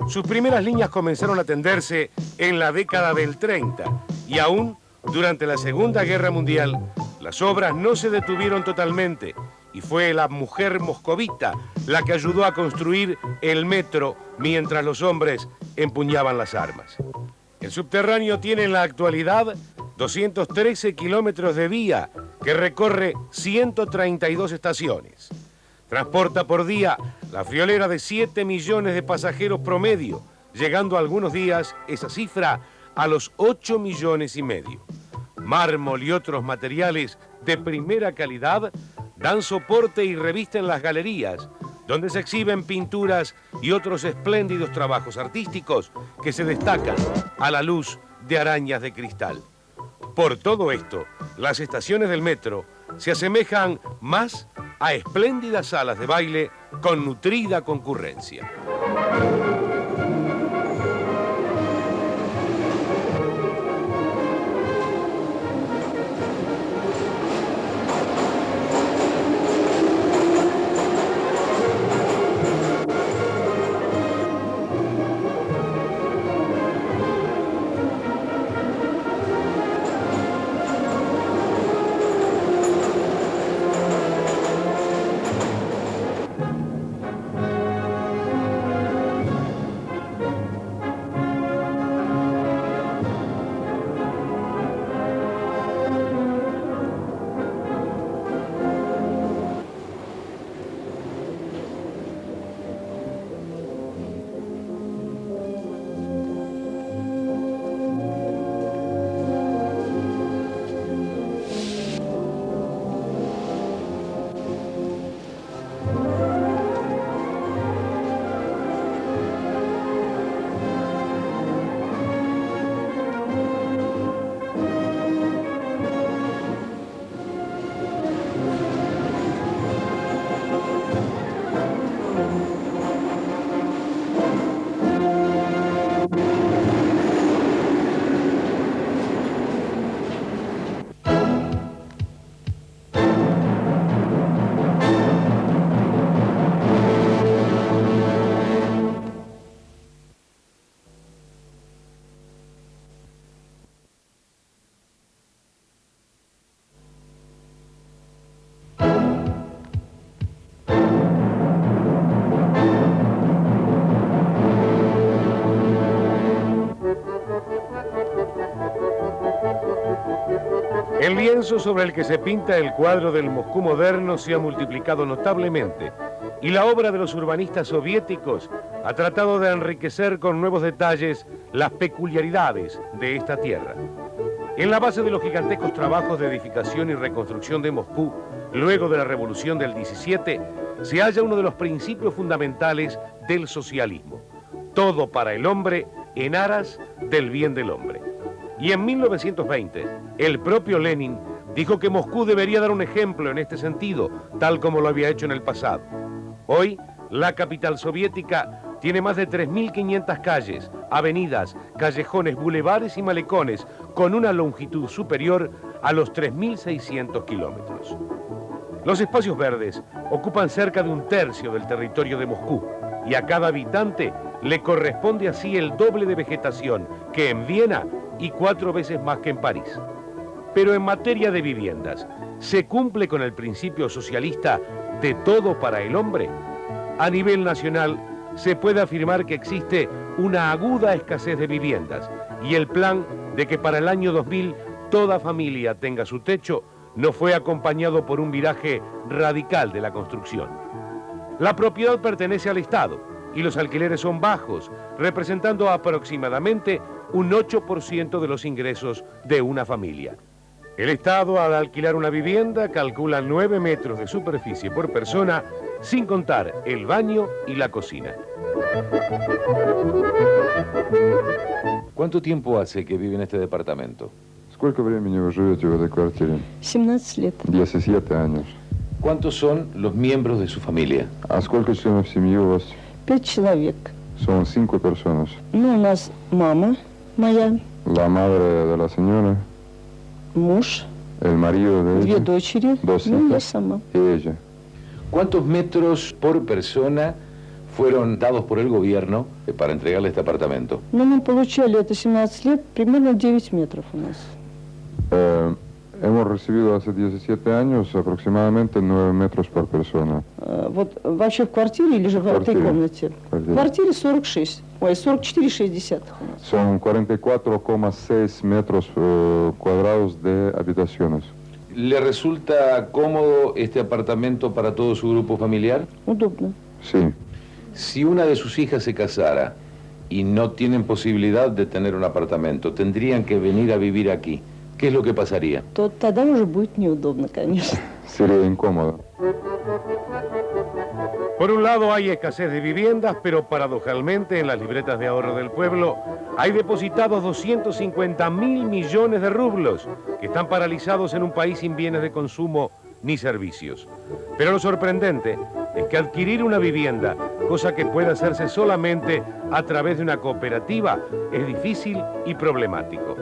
Sus primeras líneas comenzaron a tenderse en la década del 30 y aún durante la Segunda Guerra Mundial las obras no se detuvieron totalmente y fue la mujer moscovita la que ayudó a construir el metro mientras los hombres empuñaban las armas. El subterráneo tiene en la actualidad 213 kilómetros de vía que recorre 132 estaciones. Transporta por día la friolera de 7 millones de pasajeros promedio, llegando algunos días esa cifra a los 8,5 millones. Mármol y otros materiales de primera calidad dan soporte y revisten las galerías, donde se exhiben pinturas y otros espléndidos trabajos artísticos que se destacan a la luz de arañas de cristal. Por todo esto, las estaciones del metro se asemejan más a espléndidas salas de baile con nutrida concurrencia. El lienzo sobre el que se pinta el cuadro del Moscú moderno se ha multiplicado notablemente y la obra de los urbanistas soviéticos ha tratado de enriquecer con nuevos detalles las peculiaridades de esta tierra. En la base de los gigantescos trabajos de edificación y reconstrucción de Moscú, luego de la Revolución del 17, se halla uno de los principios fundamentales del socialismo: todo para el hombre en aras del bien del hombre. Y en 1920, el propio Lenin dijo que Moscú debería dar un ejemplo en este sentido, tal como lo había hecho en el pasado. Hoy, la capital soviética tiene más de 3.500 calles, avenidas, callejones, bulevares y malecones, con una longitud superior a los 3.600 kilómetros. Los espacios verdes ocupan cerca de un tercio del territorio de Moscú, y a cada habitante le corresponde así el doble de vegetación que en Viena y 4 veces más que en París. Pero en materia de viviendas, ¿se cumple con el principio socialista de todo para el hombre? A nivel nacional, se puede afirmar que existe una aguda escasez de viviendas y el plan de que para el año 2000 toda familia tenga su techo no fue acompañado por un viraje radical de la construcción. La propiedad pertenece al Estado y los alquileres son bajos, representando aproximadamente un 8% de los ingresos de una familia. El Estado, al alquilar una vivienda, calcula 9 metros de superficie por persona, sin contar el baño y la cocina. ¿Cuánto tiempo hace que vive en este departamento? ¿Сколько времени вы живете в этой квартире? 17 лет. 17 años. ¿Cuántos son los miembros de su familia? А сколько членов семьи у вас? 5 человек. Son 5 personas. Ну, у нас мама моя. La madre de la señora. Муж. El marido de ella. 2 дочери. Dos Ну, я hijas. сама. Y ella. ¿Cuántos metros por persona fueron dados por el gobierno para entregarle este apartamento? Ну, мы получали это 17 лет, примерно 9 метров у нас. Hemos recibido hace 17 años aproximadamente 9 metros por persona. Вот вообще в квартире или же в этой комнате? В квартире 46. Ой, 44,6 у нас. Son 44,6 metros cuadrados de habitaciones. ¿Le resulta cómodo este apartamento para todo su grupo familiar? Удобно. Sí. Si una de sus hijas se casara y no tienen posibilidad de tener un apartamento, tendrían que venir a vivir aquí, ¿qué es lo que pasaría? То тогда уже будет неудобно, конечно. Sería incómodo. Por un lado hay escasez de viviendas, pero paradojalmente en las libretas de ahorro del pueblo Hay depositados 250.000 millones de rublos que están paralizados en un país sin bienes de consumo ni servicios. Pero lo sorprendente es que adquirir una vivienda, cosa que puede hacerse solamente a través de una cooperativa, es difícil y problemático.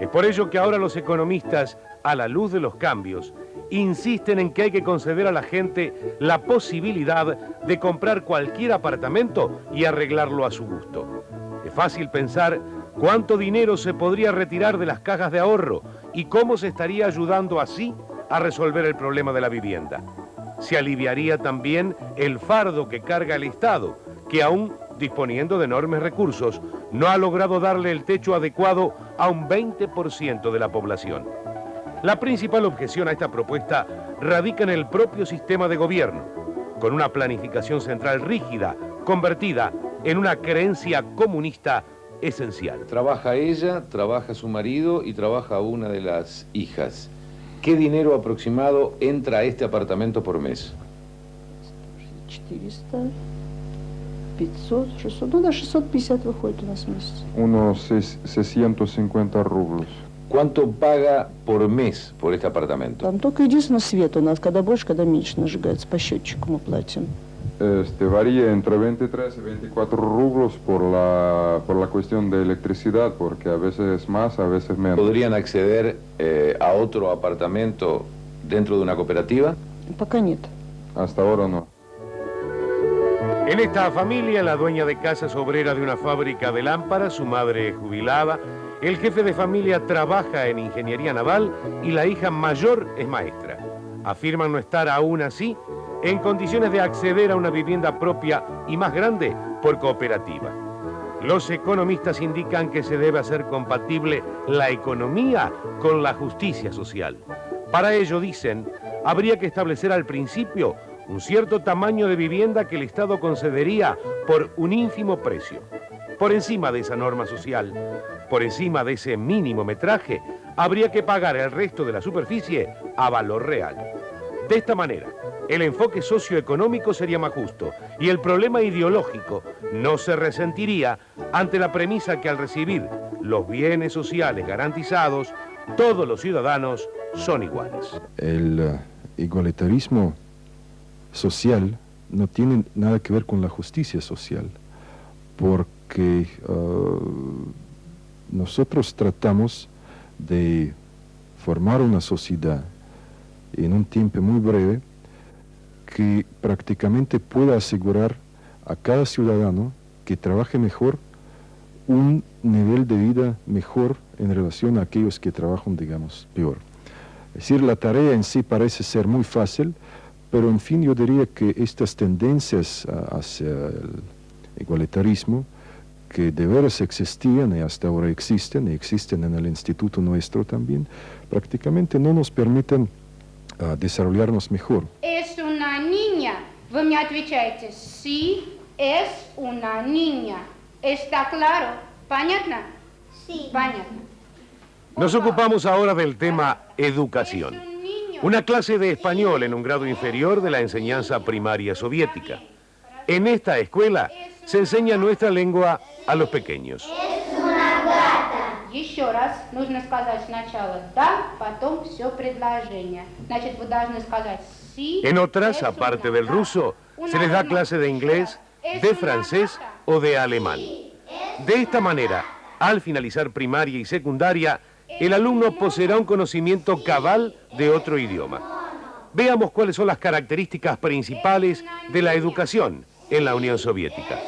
Es por ello que ahora los economistas, a la luz de los cambios, insisten en que hay que conceder a la gente la posibilidad de comprar cualquier apartamento y arreglarlo a su gusto. Es fácil pensar cuánto dinero se podría retirar de las cajas de ahorro y cómo se estaría ayudando así a resolver el problema de la vivienda. Se aliviaría también el fardo que carga el Estado, que aún disponiendo de enormes recursos, no ha logrado darle el techo adecuado a un 20% de la población. La principal objeción a esta propuesta radica en el propio sistema de gobierno, con una planificación central rígida, convertida en una creencia comunista esencial. Trabaja ella, trabaja su marido y trabaja una de las hijas. ¿Qué dinero aproximado entra a este apartamento por mes? 400, 500, 600, no, 650 выходит у нас в месяц. Unos 650 rublos. ¿Cuánto paga por mes por este apartamento? Там только единственное свет у нас, когда больше, когда меньше нажигается, по счетчику мы платим. Varía entre 23 y 24 rublos por la cuestión de electricidad, porque a veces más, a veces menos. ¿Podrían acceder a otro apartamento dentro de una cooperativa? Пока нет. Hasta ahora no. En esta familia, la dueña de casa es obrera de una fábrica de lámparas, su madre es jubilada, el jefe de familia trabaja en ingeniería naval y la hija mayor es maestra. Afirman no estar aún así en condiciones de acceder a una vivienda propia y más grande por cooperativa. Los economistas indican que se debe hacer compatible la economía con la justicia social. Para ello, dicen, habría que establecer al principio un cierto tamaño de vivienda que el Estado concedería por un ínfimo precio. Por encima de esa norma social, por encima de ese mínimo metraje, habría que pagar el resto de la superficie a valor real. De esta manera, el enfoque socioeconómico sería más justo y el problema ideológico no se resentiría ante la premisa que al recibir los bienes sociales garantizados, todos los ciudadanos son iguales. El igualitarismo social no tiene nada que ver con la justicia social, porque nosotros tratamos de formar una sociedad en un tiempo muy breve que prácticamente pueda asegurar a cada ciudadano que trabaje mejor un nivel de vida mejor en relación a aquellos que trabajan, digamos, peor. Es decir, la tarea en sí parece ser muy fácil, pero en fin yo diría que estas tendencias hacia el igualitarismo, que de veras existían y hasta ahora existen, y existen en el instituto nuestro también, prácticamente no nos permiten desarrollarnos mejor. Es una niña. Вы мне отвечаете, sí, es una niña. ¿Está claro? ¿Понятно? Sí. Понятно. Nos ocupamos ahora del tema educación. Una clase de español en un grado inferior de la enseñanza primaria soviética. En esta escuela se enseña nuestra lengua a los pequeños. Es una gata. Еще раз нужно сказать сначала да, потом все предложение. Значит, вы должны сказать sí. En otras, aparte del ruso, se les da clase de inglés, de francés o de alemán. De esta manera, al finalizar primaria y secundaria, el alumno poseerá un conocimiento cabal de otro idioma. Veamos cuáles son las características principales de la educación en la Unión Soviética.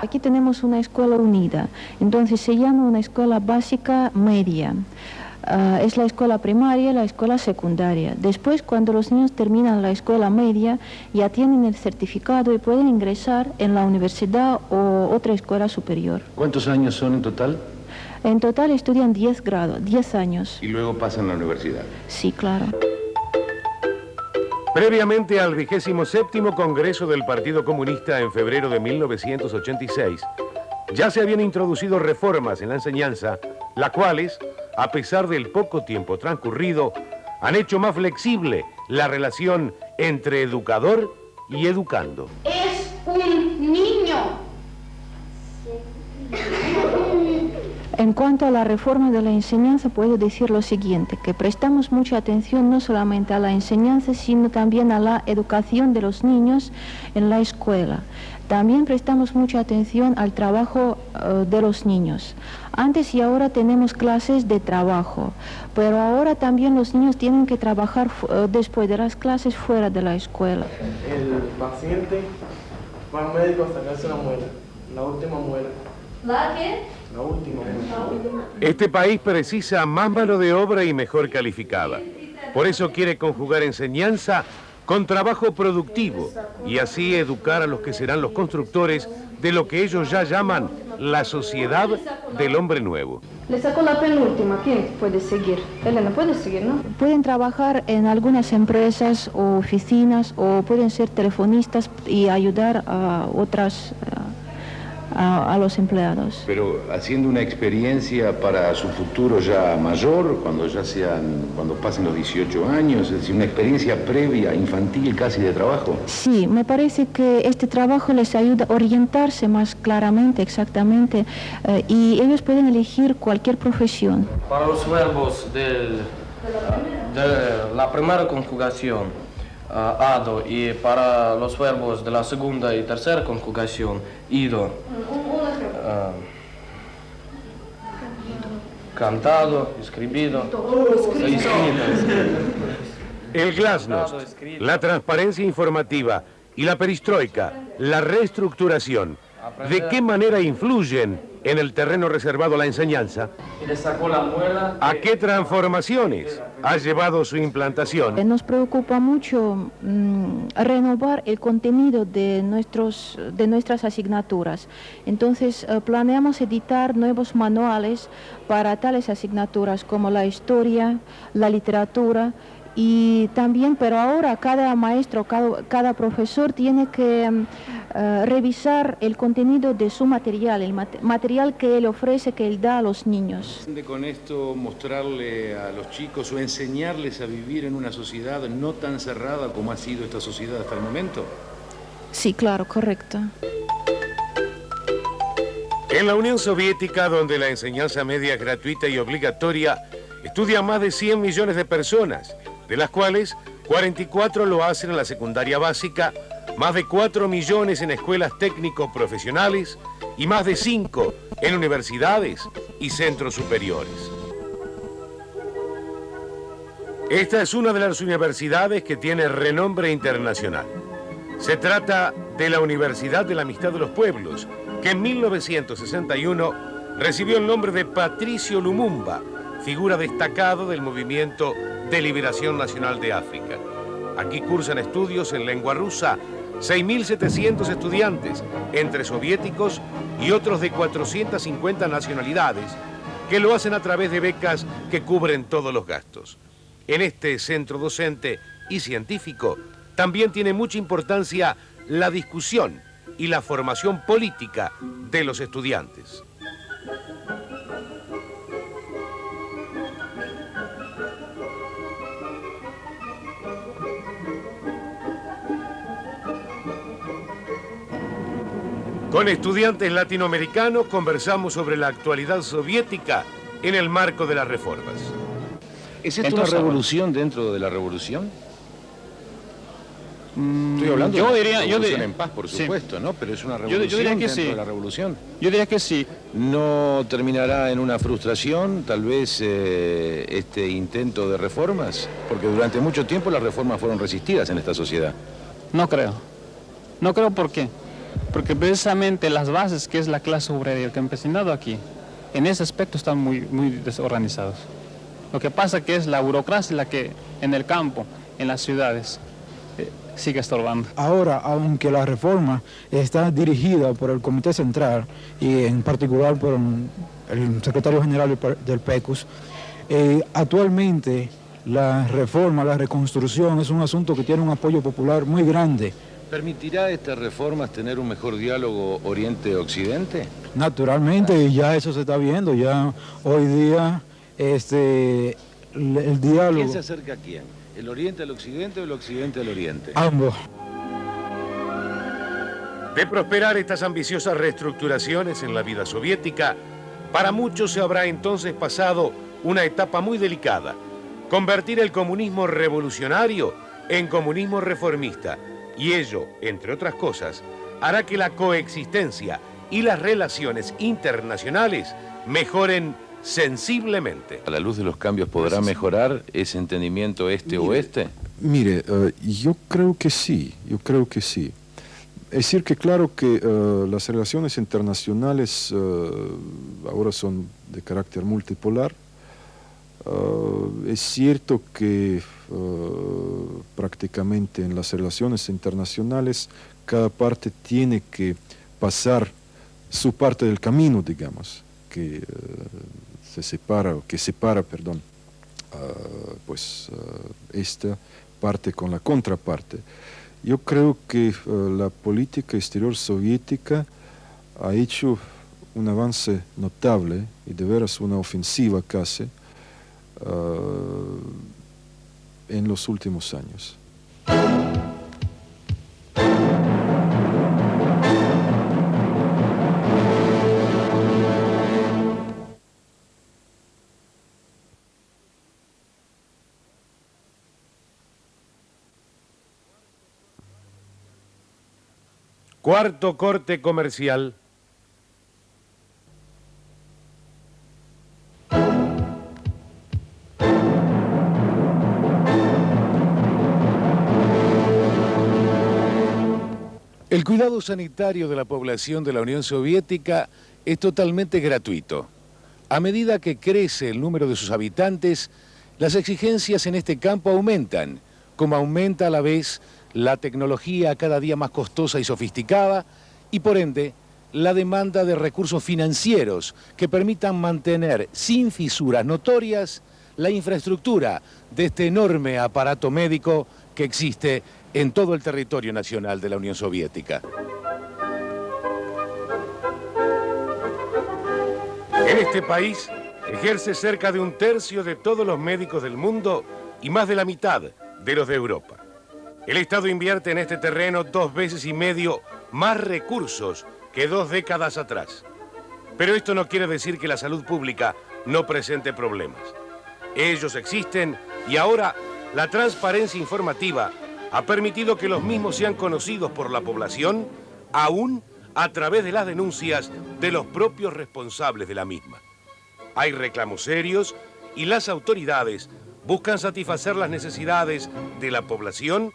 Aquí tenemos una escuela unida, entonces se llama una escuela básica media. Es la escuela primaria, la escuela secundaria. Después, cuando los niños terminan la escuela media, ya tienen el certificado y pueden ingresar en la universidad o otra escuela superior. ¿Cuántos años son en total? En total estudian 10 grados, 10 años. ¿Y luego pasan a la universidad? Sí, claro. Previamente al 27º Congreso del Partido Comunista en febrero de 1986, ya se habían introducido reformas en la enseñanza, las cuales, a pesar del poco tiempo transcurrido, han hecho más flexible la relación entre educador y educando. Es un niño. En cuanto a la reforma de la enseñanza, puedo decir lo siguiente, que prestamos mucha atención no solamente a la enseñanza, sino también a la educación de los niños en la escuela. También prestamos mucha atención al trabajo de los niños. Antes y ahora tenemos clases de trabajo, pero ahora también los niños tienen que trabajar después de las clases fuera de la escuela. El paciente va al médico a sacarse una muela, la última muela. ¿La qué? La última muela. Este país precisa más mano de obra y mejor calificada. Por eso quiere conjugar enseñanza con trabajo productivo y así educar a los que serán los constructores de lo que ellos ya llaman la sociedad del hombre nuevo. Le sacó la penúltima. ¿Quién puede seguir? Elena, puede seguir, ¿no? Pueden trabajar en algunas empresas o oficinas o pueden ser telefonistas y ayudar a otras a los empleados. Pero haciendo una experiencia para su futuro ya mayor, cuando pasen los 18 años, es decir, una experiencia previa, infantil casi de trabajo. Sí, me parece que este trabajo les ayuda a orientarse más claramente, exactamente, y ellos pueden elegir cualquier profesión. Para los verbos de la primera conjugación, ado, y para los verbos de la segunda y tercera conjugación, ido, cantado, escribido, El glasnost, la transparencia informativa y la perestroika, la reestructuración, ¿de qué manera influyen en el terreno reservado a la enseñanza? Le sacó la muela. ¿A qué transformaciones ha llevado su implantación? Nos preocupa mucho renovar el contenido de nuestras asignaturas. Entonces planeamos editar nuevos manuales para tales asignaturas como la historia, la literatura, y también, pero ahora cada maestro, cada profesor tiene que revisar el contenido de su material, el material que él ofrece, que él da a los niños. Con esto mostrarle a los chicos o enseñarles a vivir en una sociedad no tan cerrada como ha sido esta sociedad hasta el momento. Sí, claro, correcto. En la Unión Soviética, donde la enseñanza media es gratuita y obligatoria, estudian más de 100 millones de personas, de las cuales 44 lo hacen en la secundaria básica, más de 4 millones en escuelas técnico-profesionales y más de 5 en universidades y centros superiores. Esta es una de las universidades que tiene renombre internacional. Se trata de la Universidad de la Amistad de los Pueblos, que en 1961 recibió el nombre de Patricio Lumumba, figura destacada del movimiento de Liberación Nacional de África. Aquí cursan estudios en lengua rusa 6.700 estudiantes, entre soviéticos y otros de 450 nacionalidades, que lo hacen a través de becas que cubren todos los gastos. En este centro docente y científico también tiene mucha importancia la discusión y la formación política de los estudiantes. Con estudiantes latinoamericanos conversamos sobre la actualidad soviética en el marco de las reformas. ¿Es esto una revolución dentro de la revolución? Estoy hablando de una revolución en paz, por supuesto, sí, ¿no? Pero es una revolución dentro de la revolución. Yo diría que sí. ¿No terminará en una frustración, tal vez, este intento de reformas? Porque durante mucho tiempo las reformas fueron resistidas en esta sociedad. No creo. No creo, ¿por qué? Porque precisamente las bases, que es la clase obrera y el campesinado aquí, en ese aspecto están muy desorganizados. Lo que pasa que es la burocracia la que en el campo, en las ciudades, sigue estorbando. Ahora, aunque la reforma está dirigida por el Comité Central y en particular por el secretario general del PECUS, actualmente la reforma, la reconstrucción es un asunto que tiene un apoyo popular muy grande. ¿Permitirá estas reformas tener un mejor diálogo Oriente-Occidente? Naturalmente, y ya eso se está viendo, ya hoy día el diálogo... ¿Quién se acerca a quién? ¿El Oriente al Occidente o el Occidente al Oriente? Ambos. De prosperar estas ambiciosas reestructuraciones en la vida soviética, Para muchos se habrá entonces pasado una etapa muy delicada, convertir el comunismo revolucionario en comunismo reformista, y ello, entre otras cosas, hará que la coexistencia y las relaciones internacionales mejoren sensiblemente. ¿A la luz de los cambios podrá mejorar ese entendimiento este-oeste? Mire, yo creo que sí, Es decir que claro que las relaciones internacionales ahora son de carácter multipolar. Es cierto que prácticamente en las relaciones internacionales cada parte tiene que pasar su parte del camino, digamos, que separa, esta parte con la contraparte. Yo creo que la política exterior soviética ha hecho un avance notable y de veras una ofensiva casi en los últimos años. Cuarto corte comercial. El cuidado sanitario de la población de la Unión Soviética es totalmente gratuito. A medida que crece el número de sus habitantes, las exigencias en este campo aumentan, como aumenta a la vez la tecnología cada día más costosa y sofisticada, y por ende, la demanda de recursos financieros que permitan mantener sin fisuras notorias la infraestructura de este enorme aparato médico que existe en todo el territorio nacional de la Unión Soviética. En este país ejerce cerca de un tercio de todos los médicos del mundo y más de la mitad de los de Europa. El Estado invierte en este terreno 2,5 veces más recursos que 2 décadas atrás. Pero esto no quiere decir que la salud pública no presente problemas. Ellos existen y ahora la transparencia informativa ha permitido que los mismos sean conocidos por la población, aún a través de las denuncias de los propios responsables de la misma. Hay reclamos serios y las autoridades buscan satisfacer las necesidades de la población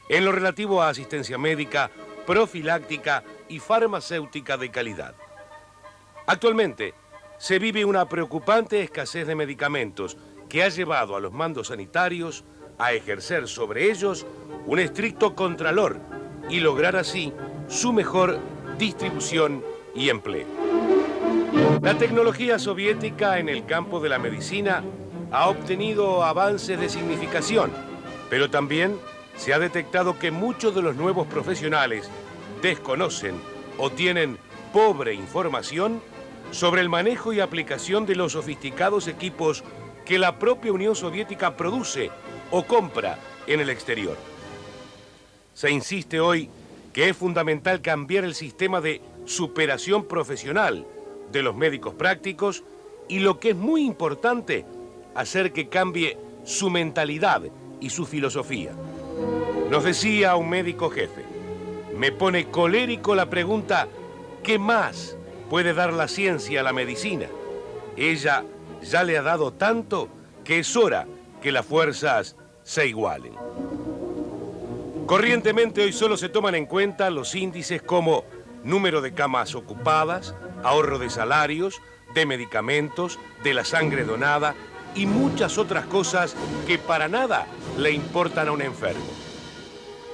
en lo relativo a asistencia médica, profiláctica y farmacéutica de calidad. Actualmente se vive una preocupante escasez de medicamentos que ha llevado a los mandos sanitarios a ejercer sobre ellos un estricto contralor y lograr así su mejor distribución y empleo. La tecnología soviética en el campo de la medicina ha obtenido avances de significación, pero también se ha detectado que muchos de los nuevos profesionales desconocen o tienen pobre información sobre el manejo y aplicación de los sofisticados equipos que la propia Unión Soviética produce o compra en el exterior. Se insiste hoy que es fundamental cambiar el sistema de superación profesional de los médicos prácticos y, lo que es muy importante, hacer que cambie su mentalidad y su filosofía. Nos decía un médico jefe: me pone colérico la pregunta, ¿qué más puede dar la ciencia a la medicina? Ella ya le ha dado tanto que es hora que las fuerzas se igualen. Corrientemente hoy solo se toman en cuenta los índices como número de camas ocupadas, ahorro de salarios, de medicamentos, de la sangre donada y muchas otras cosas que para nada le importan a un enfermo.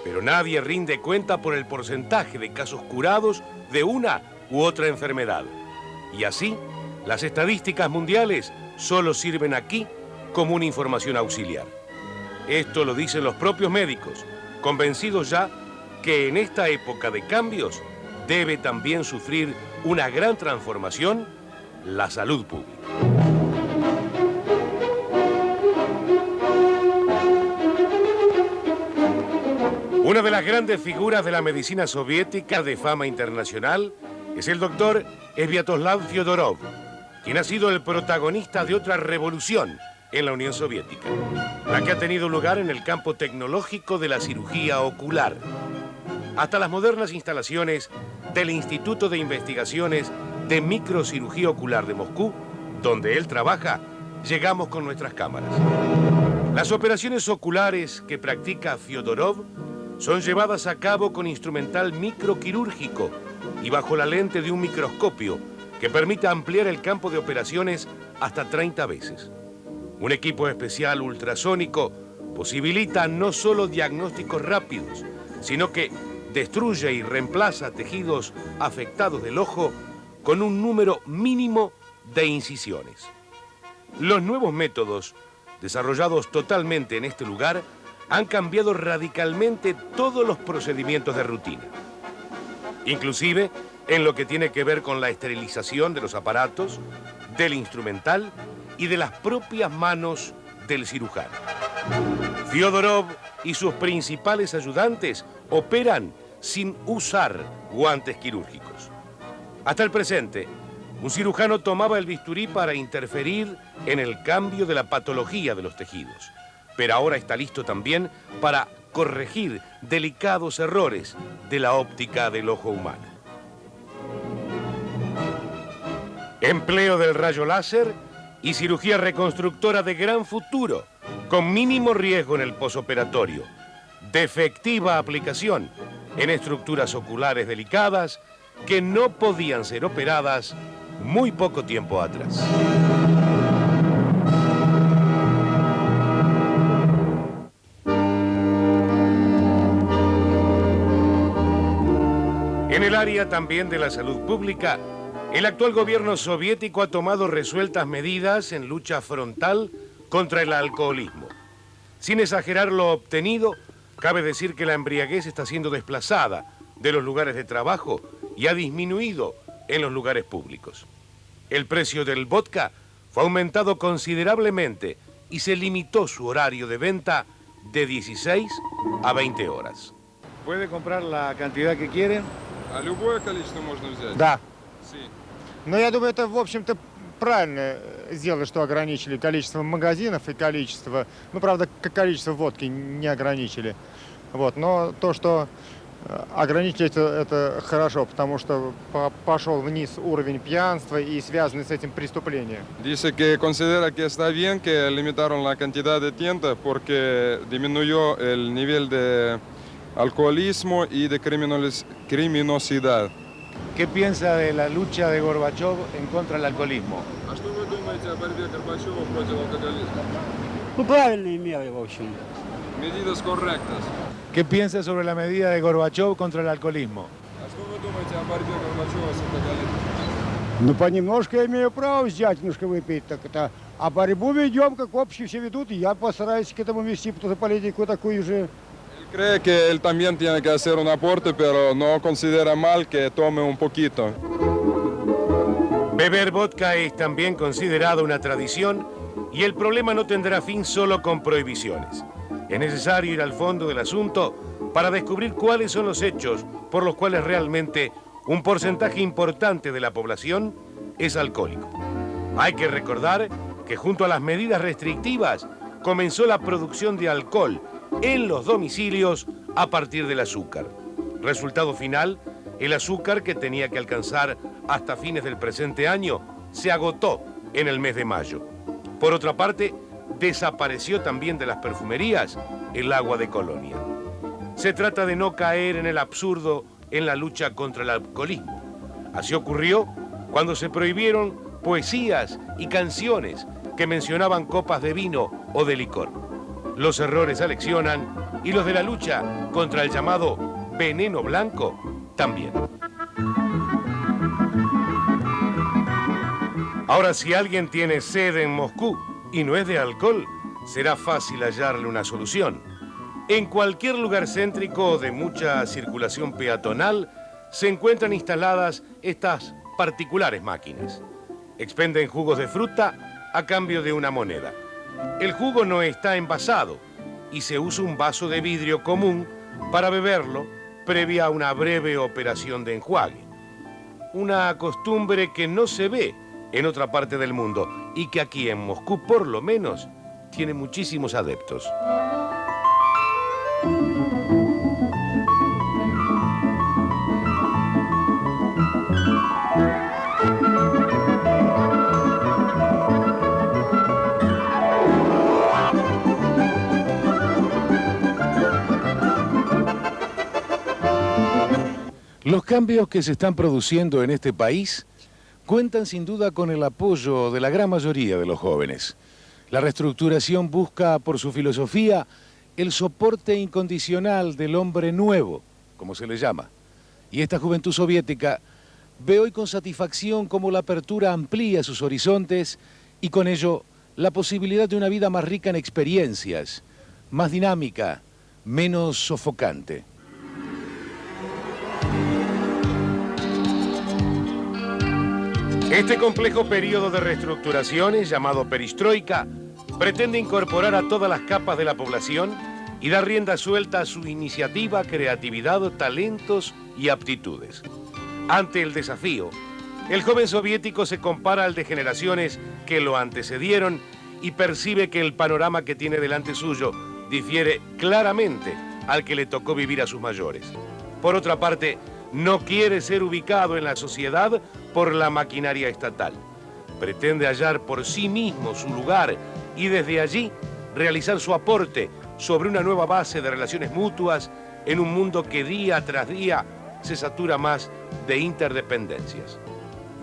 Pero nadie rinde cuenta por el porcentaje de casos curados de una u otra enfermedad. Y así, las estadísticas mundiales solo sirven aquí como una información auxiliar. Esto lo dicen los propios médicos, convencidos ya que en esta época de cambios debe también sufrir una gran transformación la salud pública. Una de las grandes figuras de la medicina soviética de fama internacional es el doctor Sviatoslav Fyodorov, quien ha sido el protagonista de otra revolución en la Unión Soviética, la que ha tenido lugar en el campo tecnológico de la cirugía ocular, hasta las modernas instalaciones del Instituto de Investigaciones de Microcirugía Ocular de Moscú, donde él trabaja, llegamos con nuestras cámaras. Las operaciones oculares que practica Fyodorov son llevadas a cabo con instrumental microquirúrgico y bajo la lente de un microscopio que permite ampliar el campo de operaciones hasta 30 veces. Un equipo especial ultrasónico posibilita no solo diagnósticos rápidos, sino que destruye y reemplaza tejidos afectados del ojo con un número mínimo de incisiones. Los nuevos métodos, desarrollados totalmente en este lugar, han cambiado radicalmente todos los procedimientos de rutina, inclusive en lo que tiene que ver con la esterilización de los aparatos, del instrumental y de las propias manos del cirujano. Fyodorov y sus principales ayudantes operan sin usar guantes quirúrgicos. Hasta el presente, un cirujano tomaba el bisturí para interferir en el cambio de la patología de los tejidos, pero ahora está listo también para corregir delicados errores de la óptica del ojo humano. Empleo del rayo láser y cirugía reconstructora de gran futuro, con mínimo riesgo en el posoperatorio, de efectiva aplicación en estructuras oculares delicadas que no podían ser operadas muy poco tiempo atrás. En el área también de la salud pública, el actual gobierno soviético ha tomado resueltas medidas en lucha frontal contra el alcoholismo. Sin exagerar lo obtenido, cabe decir que la embriaguez está siendo desplazada de los lugares de trabajo y ha disminuido en los lugares públicos. El precio del vodka fue aumentado considerablemente y se limitó su horario de venta de 16 a 20 horas. ¿Puede comprar la cantidad que quieren? A любое количество можно взять? Да. Sí. Но я думаю, это, в общем-то, правильно сделали, что ограничили количество магазинов и количество... Ну, правда, количество водки не ограничили. Вот. Но то, что ограничили, это хорошо, потому что пошел вниз уровень пьянства и связанные с этим преступления. Dice que considera que está bien que limitaron la cantidad de tiendas porque disminuyó el nivel de alcoholismo y de criminosidad. ¿Qué piensa de la lucha de Gorbachov en contra del alcoholismo? А что вы думаете о борьбе Горбачева против алкоголизма? Ну, правильные меры, в общем. Medidas correctas. ¿Qué piensa sobre la medida de Gorbachov contra el alcoholismo? А что вы думаете о борьбе Горбачева с алкоголизмом? Ну, понемножку я имею право взять, немножко выпить, так это. А борьбу ведем, как общие все ведут, и я постараюсь к этому вести, потому что политику такую же. Cree que él también tiene que hacer un aporte, pero no considera mal que tome un poquito. Beber vodka es también considerado una tradición y el problema no tendrá fin solo con prohibiciones. Es necesario ir al fondo del asunto para descubrir cuáles son los hechos por los cuales realmente un porcentaje importante de la población es alcohólico. Hay que recordar que junto a las medidas restrictivas comenzó la producción de alcohol en los domicilios a partir del azúcar. Resultado final, el azúcar que tenía que alcanzar hasta fines del presente año se agotó en el mes de mayo. Por otra parte, desapareció también de las perfumerías el agua de colonia. Se trata de no caer en el absurdo en la lucha contra el alcoholismo. Así ocurrió cuando se prohibieron poesías y canciones que mencionaban copas de vino o de licor. Los errores aleccionan y los de la lucha contra el llamado veneno blanco también. Ahora, si alguien tiene sed en Moscú y no es de alcohol, será fácil hallarle una solución. En cualquier lugar céntrico de mucha circulación peatonal se encuentran instaladas estas particulares máquinas. Expenden jugos de fruta a cambio de una moneda. El jugo no está envasado y se usa un vaso de vidrio común para beberlo previa a una breve operación de enjuague. Una costumbre que no se ve en otra parte del mundo y que aquí en Moscú, por lo menos, tiene muchísimos adeptos. Los cambios que se están produciendo en este país cuentan sin duda con el apoyo de la gran mayoría de los jóvenes. La reestructuración busca, por su filosofía, el soporte incondicional del hombre nuevo, como se le llama. Y esta juventud soviética ve hoy con satisfacción cómo la apertura amplía sus horizontes y con ello la posibilidad de una vida más rica en experiencias, más dinámica, menos sofocante. Este complejo periodo de reestructuraciones, llamado perestroika, pretende incorporar a todas las capas de la población y dar rienda suelta a su iniciativa, creatividad, talentos y aptitudes. Ante el desafío, el joven soviético se compara al de generaciones que lo antecedieron y percibe que el panorama que tiene delante suyo difiere claramente al que le tocó vivir a sus mayores. Por otra parte, no quiere ser ubicado en la sociedad por la maquinaria estatal. Pretende hallar por sí mismo su lugar y desde allí realizar su aporte sobre una nueva base de relaciones mutuas en un mundo que día tras día se satura más de interdependencias.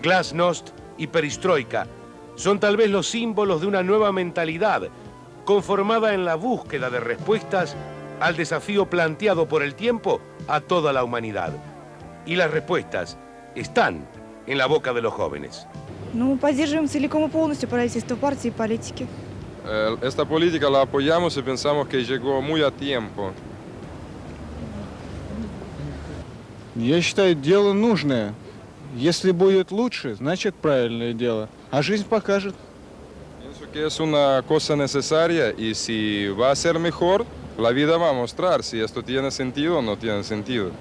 Glasnost y perestroika son tal vez los símbolos de una nueva mentalidad conformada en la búsqueda de respuestas al desafío planteado por el tiempo a toda la humanidad. Y las respuestas están en la boca de los jóvenes. Ну, поддерживаем целиком и полностью правительство партии и политики. Esta política la apoyamos y pensamos que llegó muy a tiempo. Я считаю, дело нужное. Если будет лучше, значит правильное дело. А жизнь покажет. Pienso que es una cosa necesaria y si va a ser mejor, la vida va a mostrar si esto tiene sentido o no tiene sentido.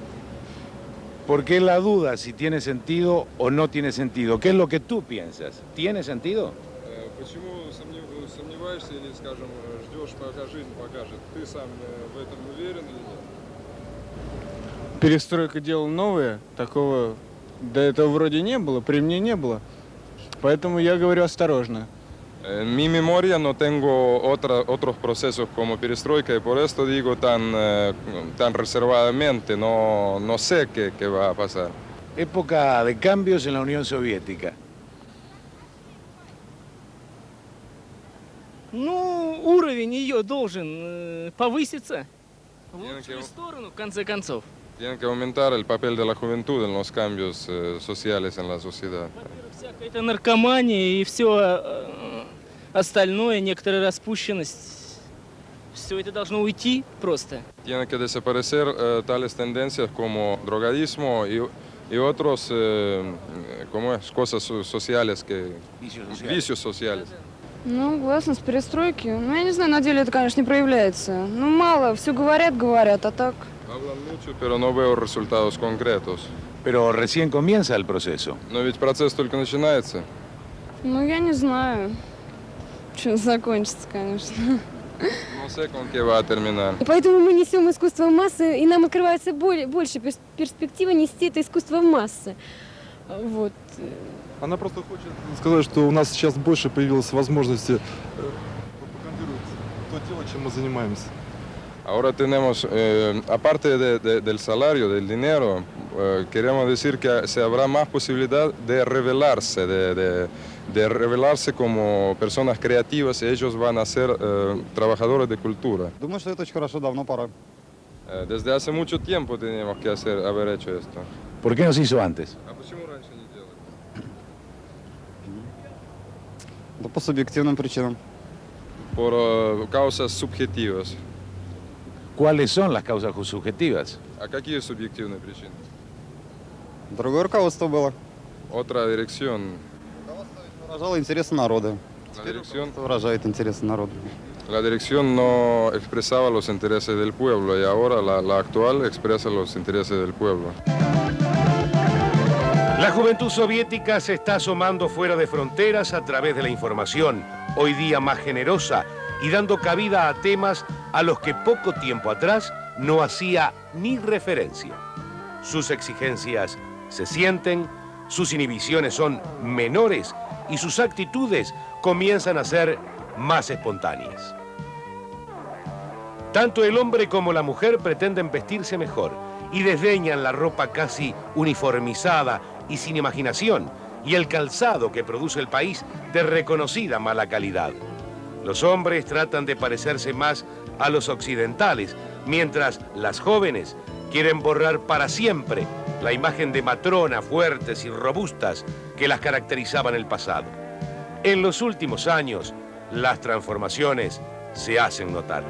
¿Por qué la duda si tiene sentido o no tiene sentido? ¿Qué es lo que tú piensas? ¿Tiene sentido? Почему сомневаешься или, скажем, ждешь, пока жизнь покажет? Ты сам в этом уверен или нет? Перестройка дело новое, такого до этого вроде не было, при мне не было. Поэтому я говорю осторожно. En mi memoria no tengo otros procesos como perestroika y por esto digo tan reservadamente, no sé qué va a pasar. Época de cambios en la Unión Soviética. Ну, уровень ее должен повыситься в лучшую сторону, в конце концов. Tiene que aumentar el papel de la juventud en los cambios sociales en la sociedad. Всякая наркомания и все остальное, некоторая распущенность, все это должно уйти просто. Tiene que desaparecer tales tendencias como drogadismo y otros cosas sociales, vicios sociales. Ну, гласность перестройки. Ну, я не знаю, на деле это, конечно, не проявляется. Ну, мало, все говорят, а так... Hablan mucho, pero no veo resultados concretos. Pero recién comienza el proceso. Но ведь процесс только начинается. Ну, я не знаю, что закончится, конечно. No sé con qué va a terminar. И поэтому мы несем искусство в массы, и нам открывается больше перспектива нести это искусство в массы. Вот. Она просто хочет сказать, что у нас сейчас больше появилось возможности пропагандировать то дело, чем мы занимаемся. Ahora tenemos, aparte del salario, del dinero, queremos decir que se habrá más posibilidad de revelarse, de revelarse como personas creativas y ellos van a ser trabajadores de cultura. Думаю, что это очень хорошо, давно пора. Desde hace mucho tiempo teníamos que haber hecho esto. ¿Por qué no se hizo antes? ¿A почему раньше не делали? Да по субъективным причинам. Por causas subjetivas. ¿Cuáles son las causas subjetivas? ¿A какие субъективные причины? Другое руководство было. Otra dirección. Выражало интересы народа. La dirección выражает интересы народа. La dirección no expresaba los intereses del pueblo y ahora la actual expresa los intereses del pueblo. La juventud soviética se está asomando fuera de fronteras a través de la información, hoy día más generosa, y dando cabida a temas a los que poco tiempo atrás no hacía ni referencia. Sus exigencias se sienten, sus inhibiciones son menores y sus actitudes comienzan a ser más espontáneas. Tanto el hombre como la mujer pretenden vestirse mejor y desdeñan la ropa casi uniformizada y sin imaginación y el calzado que produce el país de reconocida mala calidad. Los hombres tratan de parecerse más a los occidentales, mientras las jóvenes quieren borrar para siempre la imagen de matronas fuertes y robustas que las caracterizaba en el pasado. En los últimos años, las transformaciones se hacen notar.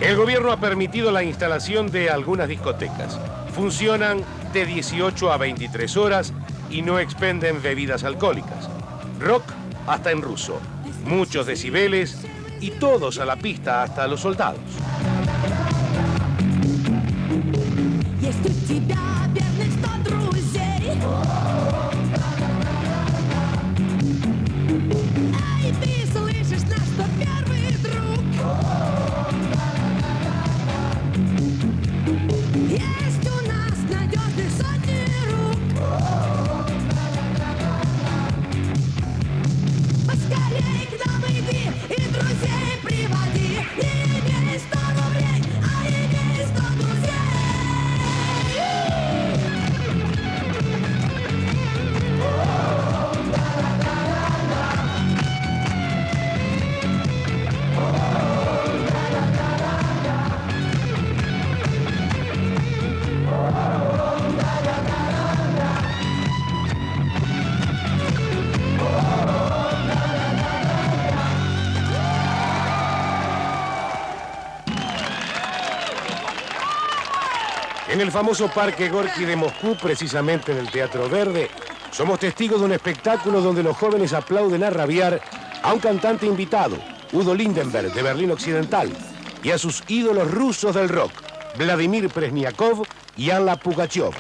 El gobierno ha permitido la instalación de algunas discotecas. Funcionan de 18 a 23 horas y no expenden bebidas alcohólicas. Rock hasta en ruso, muchos decibeles y todos a la pista hasta los soldados. En el famoso Parque Gorki de Moscú, precisamente en el Teatro Verde, somos testigos de un espectáculo donde los jóvenes aplauden a rabiar a un cantante invitado, Udo Lindenberg, de Berlín Occidental, y a sus ídolos rusos del rock, Vladimir Presniakov y Alla Pugacheva.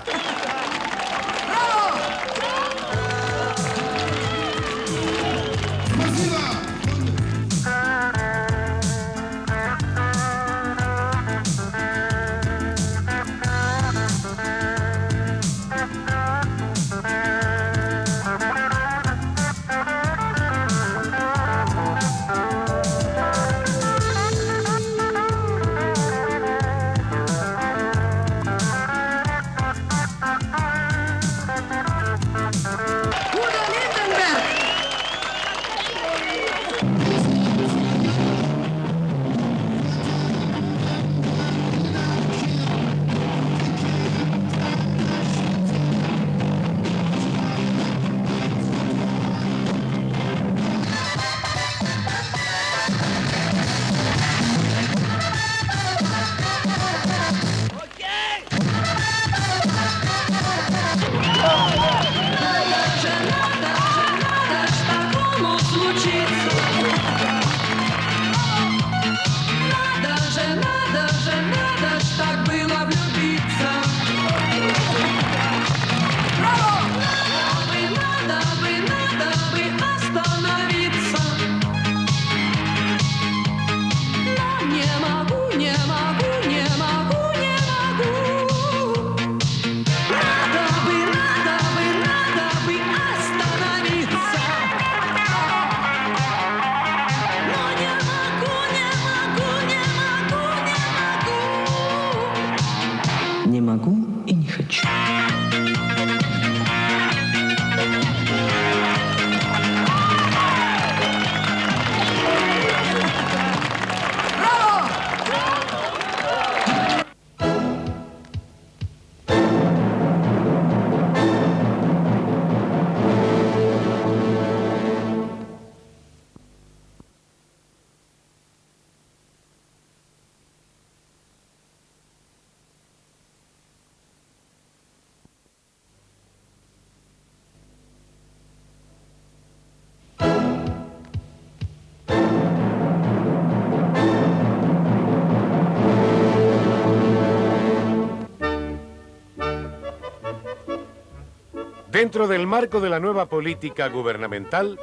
Dentro del marco de la nueva política gubernamental,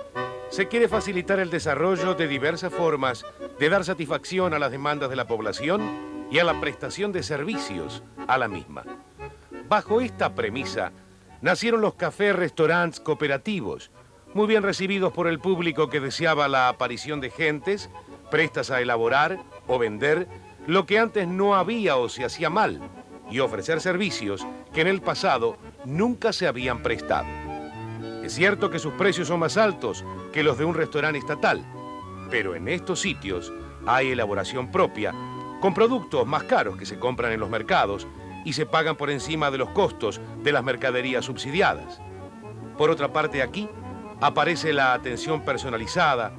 se quiere facilitar el desarrollo de diversas formas de dar satisfacción a las demandas de la población y a la prestación de servicios a la misma. Bajo esta premisa, nacieron los cafés-restaurantes cooperativos, muy bien recibidos por el público que deseaba la aparición de gentes prestas a elaborar o vender lo que antes no había o se hacía mal, y ofrecer servicios que en el pasado nunca se habían prestado. Es cierto que sus precios son más altos que los de un restaurante estatal, pero en estos sitios hay elaboración propia, con productos más caros que se compran en los mercados y se pagan por encima de los costos de las mercaderías subsidiadas. Por otra parte, aquí aparece la atención personalizada,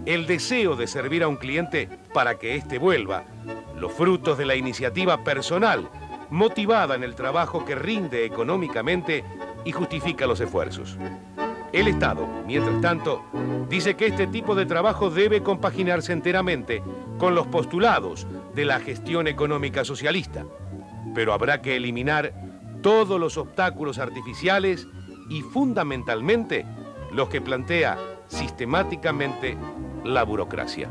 el deseo de servir a un cliente para que éste vuelva, los frutos de la iniciativa personal, motivada en el trabajo que rinde económicamente y justifica los esfuerzos. El Estado, mientras tanto, dice que este tipo de trabajo debe compaginarse enteramente con los postulados de la gestión económica socialista, pero habrá que eliminar todos los obstáculos artificiales y fundamentalmente los que plantea sistemáticamente la burocracia.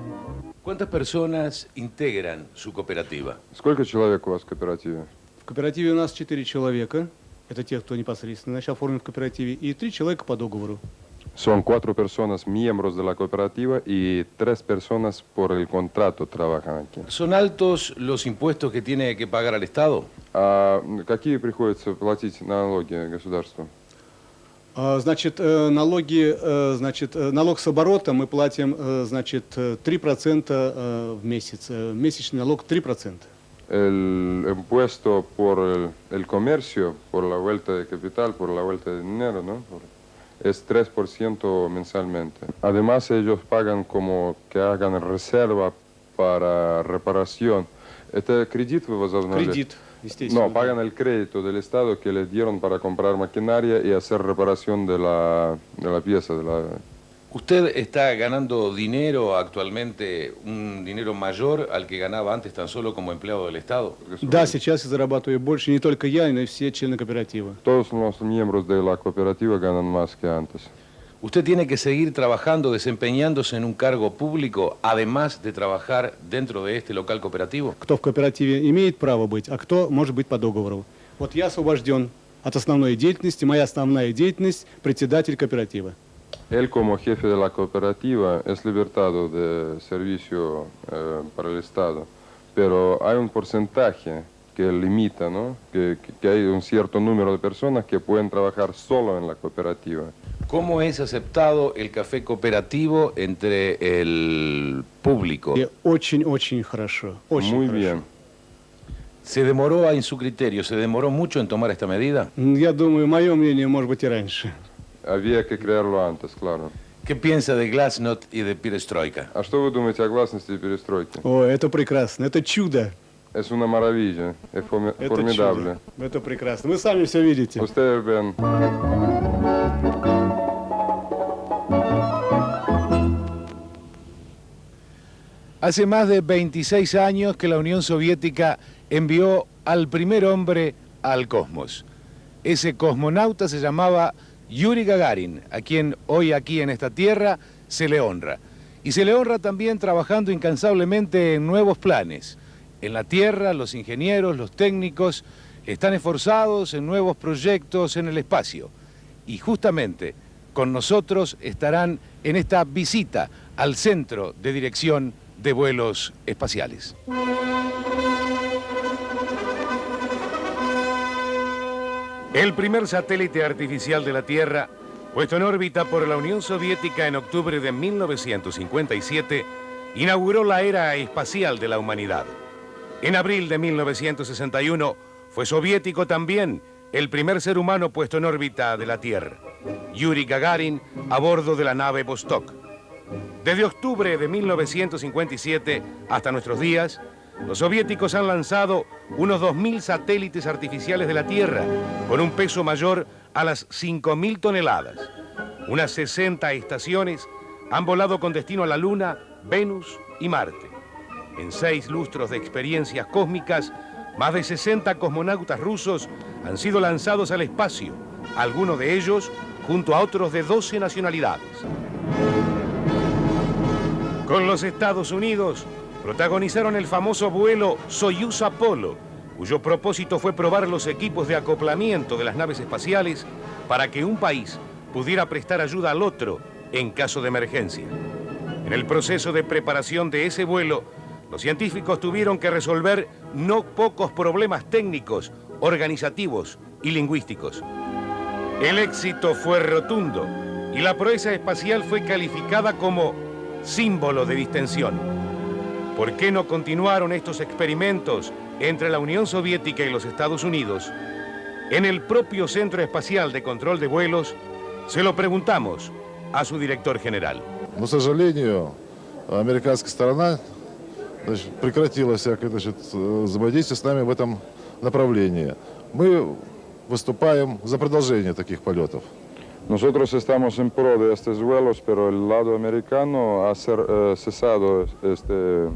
¿Cuántas personas integran su cooperativa? Сколько человек у вас в кооперативе? В кооперативе у нас 4 человека. Это те, кто непосредственно начал оформлен в кооперативе, и 3 человека по договору. Son 4 personas miembros de la cooperativa y 3 personas por el contrato trabajan aquí. ¿Son altos los impuestos que tiene que pagar al Estado? Какие приходится платить налоги государству? Значит, налоги, налог с оборота мы платим, 3% в месяц. Месячный налог 3%. El impuesto por el comercio, por la vuelta de capital, por la vuelta de dinero, ¿no? Es 3% mensualmente. Además, ellos pagan como que hagan reserva para reparación. ¿Este crédito вы возобновили? Кредит, естественно. No, pagan el crédito del Estado que les dieron para comprar maquinaria y hacer reparación de la pieza. ¿Usted está ganando dinero actualmente, un dinero mayor al que ganaba antes tan solo como empleado del Estado? Да, сейчас я зарабатываю больше, не только я, но и все члены кооператива. Todos los miembros de la cooperativa ganan más que antes. ¿Usted tiene que seguir trabajando, desempeñándose en un cargo público, además de trabajar dentro de este local cooperativo? Кто в кооперативе имеет право быть, а кто может быть по договору. Вот я освобожден от основной деятельности, моя основная деятельность – председатель кооператива. Él como jefe de la cooperativa es libertado de servicio para el Estado, pero hay un porcentaje que limita, ¿no? Que hay un cierto número de personas que pueden trabajar solo en la cooperativa. ¿Cómo es aceptado el café cooperativo entre el público? Очень хорошо. Muy bien. ¿Se demoró, en su criterio, se demoró mucho en tomar esta medida? Я думаю, мое мнение, может быть, и раньше. Había que crearlo antes, claro. ¿Qué piensa de Glasnost y de Perestroika? А что вы думаете о гласности и перестройке? О, это прекрасно, это чудо. Es una maravilla, es formidable. Это прекрасно. Вы сами все видите. Ustedes ven. Hace más de 26 años que la Unión Soviética envió al primer hombre al cosmos. Ese cosmonauta se llamaba Yuri Gagarin, a quien hoy aquí en esta tierra se le honra. Y se le honra también trabajando incansablemente en nuevos planes. En la Tierra, los ingenieros, los técnicos están esforzados en nuevos proyectos en el espacio. Y justamente con nosotros estarán en esta visita al Centro de Dirección de Vuelos Espaciales. El primer satélite artificial de la Tierra, puesto en órbita por la Unión Soviética en octubre de 1957, inauguró la era espacial de la humanidad. En abril de 1961 fue soviético también el primer ser humano puesto en órbita de la Tierra, Yuri Gagarin, a bordo de la nave Vostok. Desde octubre de 1957 hasta nuestros días, los soviéticos han lanzado unos 2.000 satélites artificiales de la Tierra, con un peso mayor a las 5.000 toneladas. Unas 60 estaciones han volado con destino a la Luna, Venus y Marte. En 6 lustros de experiencias cósmicas, más de 60 cosmonautas rusos han sido lanzados al espacio, algunos de ellos junto a otros de 12 nacionalidades. Con los Estados Unidos protagonizaron el famoso vuelo Soyuz Apollo, cuyo propósito fue probar los equipos de acoplamiento de las naves espaciales para que un país pudiera prestar ayuda al otro en caso de emergencia. En el proceso de preparación de ese vuelo, los científicos tuvieron que resolver no pocos problemas técnicos, organizativos y lingüísticos. El éxito fue rotundo y la proeza espacial fue calificada como símbolo de distensión. ¿Por qué no continuaron estos experimentos entre la Unión Soviética y los Estados Unidos? En el propio Centro Espacial de Control de Vuelos se lo preguntamos a su director general. Но, к сожалению, американская сторона прекратила всякое взаимодействие с нами в этом направлении. Мы выступаем за продолжение таких полетов. Nosotros estamos en pro de estos vuelos, pero el lado americano ha cesado este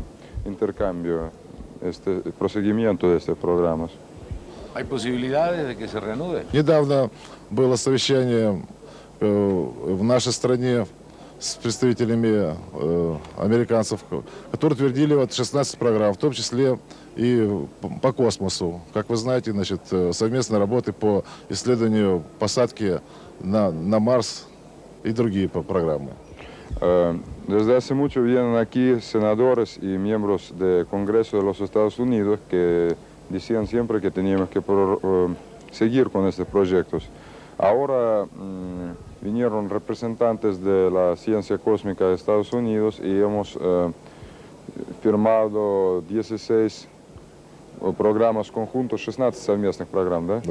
intercambio, este proseguimiento de estos programas. ¿Hay posibilidades de que se reanude? Недавно было совещание в нашей стране с представителями американцев, которые утвердили 16 программ, в том числе и по космосу. Как вы знаете, значит, совместные работы по исследованию посадки на Марс y другие программы. Desde hace mucho vienen aquí senadores y miembros del Congreso de los Estados Unidos que decían siempre que teníamos que seguir con estos proyectos. Ahora vinieron representantes de la ciencia cósmica de Estados Unidos y hemos firmado 16 programas conjuntos, 16 совместных программ, ¿да?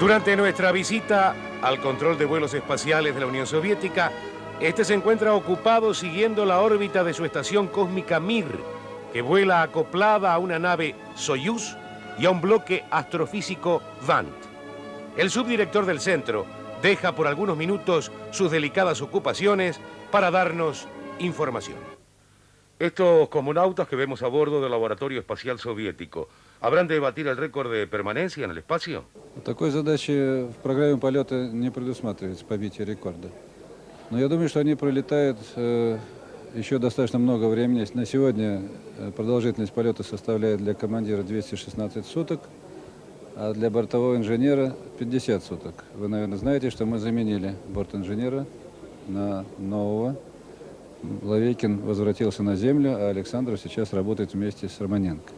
Durante nuestra visita al control de vuelos espaciales de la Unión Soviética, este se encuentra ocupado siguiendo la órbita de su estación cósmica Mir, que vuela acoplada a una nave Soyuz y a un bloque astrofísico Vant. El subdirector del centro deja por algunos minutos sus delicadas ocupaciones para darnos información. Estos cosmonautas que vemos a bordo del laboratorio espacial soviético, ¿habrán de batir el récord de permanencia en el espacio? Такой задачи в программе полета не предусматривается, побитие рекорда. Но я думаю, что они пролетают еще достаточно много времени. На сегодня продолжительность полета составляет для командира 216 суток, а для бортового инженера 50 суток. Вы, наверное, знаете, что мы заменили борт-инженера на нового. Лавейкин возвратился на Землю, а Александров сейчас работает вместе с Романенко.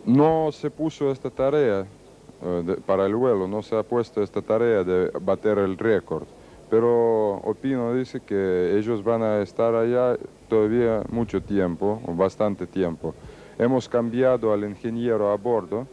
No se puso esta tarea para el vuelo, no se ha puesto esta tarea de bater el récord, pero opino, dice que ellos van a estar allá todavía mucho tiempo, o bastante tiempo. Hemos cambiado al ingeniero a bordo,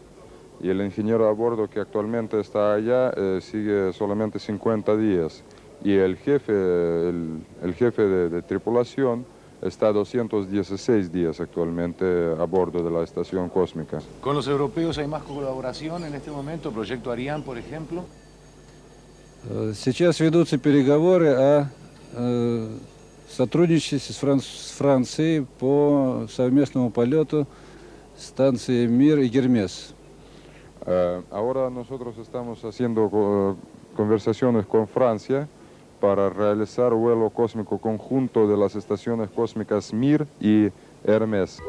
y el ingeniero a bordo que actualmente está allá sigue solamente 50 días, y el jefe de tripulación está 216 días actualmente a bordo de la estación cósmica. ¿Con los europeos hay más colaboración en este momento? ¿Proyecto Ariane, por ejemplo? Сейчас ведутся переговоры о сотрудничестве с Францией по совместному полету станции Мир и Гермес. Ahora nosotros estamos haciendo conversaciones con Francia para realizar vuelo cósmico conjunto de las estaciones cósmicas Mir y Hermes.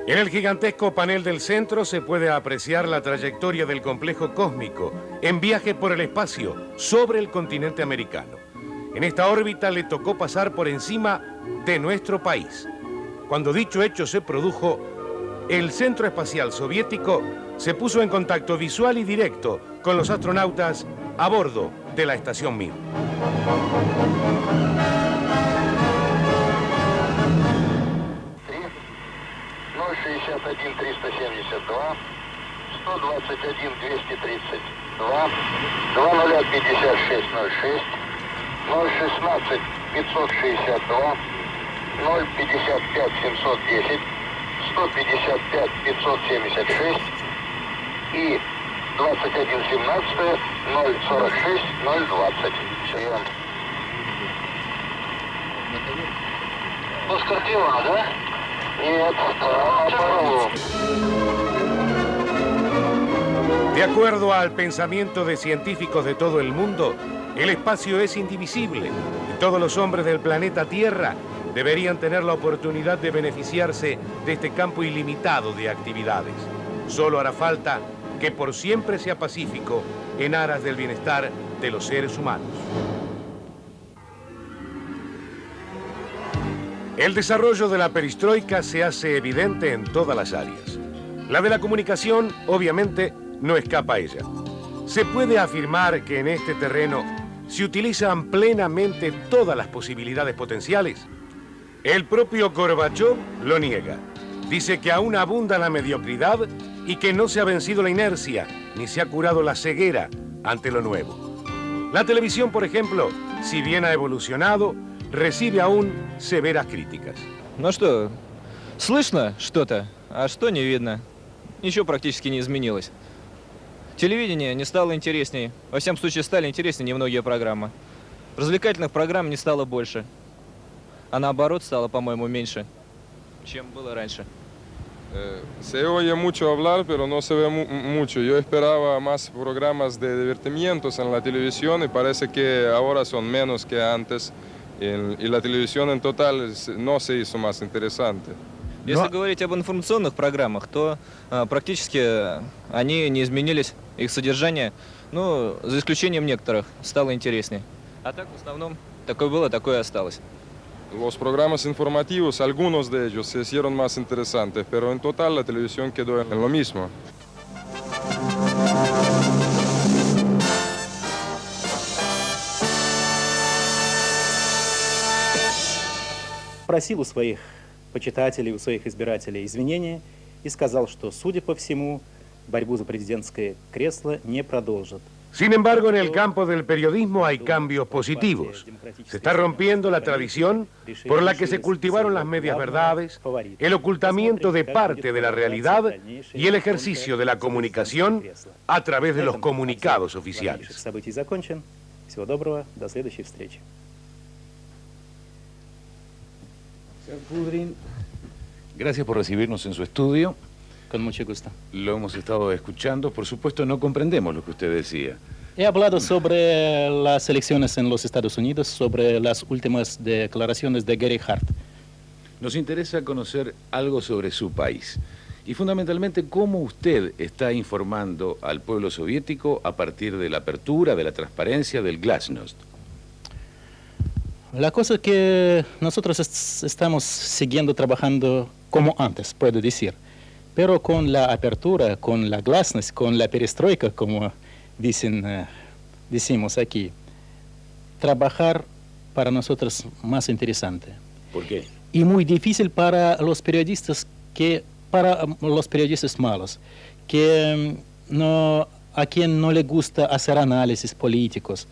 En el gigantesco panel del centro se puede apreciar la trayectoria del complejo cósmico en viaje por el espacio sobre el continente americano. En esta órbita le tocó pasar por encima de nuestro país. Cuando dicho hecho se produjo, el Centro Espacial Soviético se puso en contacto visual y directo con los astronautas a bordo de la estación Mir. И 21:17, 0:46, 0:20. Прием. Оскар Диона, да? De acuerdo al pensamiento de científicos de todo el mundo, el espacio es indivisible y todos los hombres del planeta Tierra deberían tener la oportunidad de beneficiarse de este campo ilimitado de actividades. Solo hará falta que por siempre sea pacífico en aras del bienestar de los seres humanos. El desarrollo de la perestroika se hace evidente en todas las áreas. La de la comunicación, obviamente, no escapa a ella. Se puede afirmar que en este terreno se utilizan plenamente todas las posibilidades potenciales. El propio Gorbachov lo niega. Dice que aún abunda la mediocridad y que no se ha vencido la inercia, ni se ha curado la ceguera ante lo nuevo. La televisión, por ejemplo, si bien ha evolucionado, recibe aún severas críticas. Ну что, слышно что-то, а что не видно? Ничего практически не изменилось. Телевидение не стало интереснее. Во всяком случае, стали интереснее немногие программы. Развлекательных программ не стало больше. А наоборот, стало, по-моему, меньше, чем было раньше. Se oye mucho hablar, pero no se ve mucho. Yo esperaba más programas de divertimientos en la televisión y parece que ahora son menos que antes. Y la televisión en total no se hizo más interesante. Если говорить об информационных программах, то практически они не изменились, их содержание, ну, за исключением некоторых, стало интереснее. А так, в основном, такое было, такое осталось. Los programas informativos, algunos de ellos se hicieron más interesantes, pero en total la televisión quedó en lo mismo. Просил у своих почитателей, у своих избирателей извинения и сказал, что, судя по всему, борьбу за президентское кресло не продолжит. Sin embargo, en el campo del periodismo hay cambios positivos. Se está rompiendo la tradición por la que se cultivaron las medias verdades, el ocultamiento de parte de la realidad y el ejercicio de la comunicación a través de los comunicados oficiales. Событий закончен. Всего доброго, до следующей встречи. Señor Kudrin, gracias por recibirnos en su estudio. Con mucho gusto. Lo hemos estado escuchando. Por supuesto, no comprendemos lo que usted decía. He hablado sobre las elecciones en los Estados Unidos, sobre las últimas declaraciones de Gary Hart. Nos interesa conocer algo sobre su país y fundamentalmente cómo usted está informando al pueblo soviético a partir de la apertura, de la transparencia, del glasnost. La cosa es que nosotros estamos siguiendo trabajando como antes, puedo decir. Pero con la apertura, con la glasnost, con la perestroika, como decimos aquí, trabajar para nosotros más interesante. ¿Por qué? Y muy difícil para los periodistas malos, que a quien no le gusta hacer análisis políticos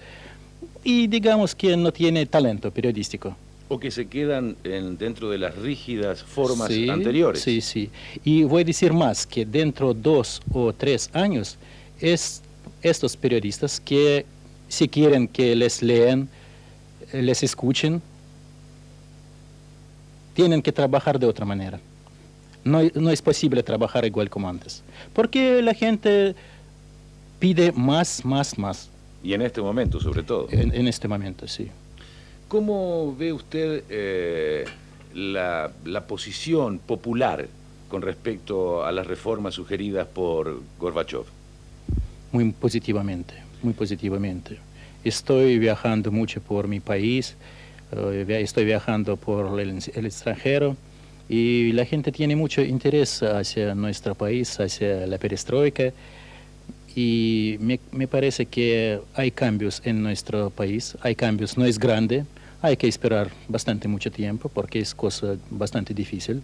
y digamos que no tiene talento periodístico. O que se quedan dentro de las rígidas formas anteriores. Sí, sí. Y voy a decir más, que dentro de 2 o 3 años, estos periodistas que si quieren que les lean, les escuchen, tienen que trabajar de otra manera. No es posible trabajar igual como antes. Porque la gente pide más. Y en este momento, sobre todo. En este momento, sí. ¿Cómo ve usted la posición popular con respecto a las reformas sugeridas por Gorbachov? Muy positivamente. Estoy viajando mucho por mi país, estoy viajando por el extranjero y la gente tiene mucho interés hacia nuestro país, hacia la perestroika. Y me parece que hay cambios en nuestro país, hay cambios, no es grande, hay que esperar mucho tiempo porque es cosa bastante difícil.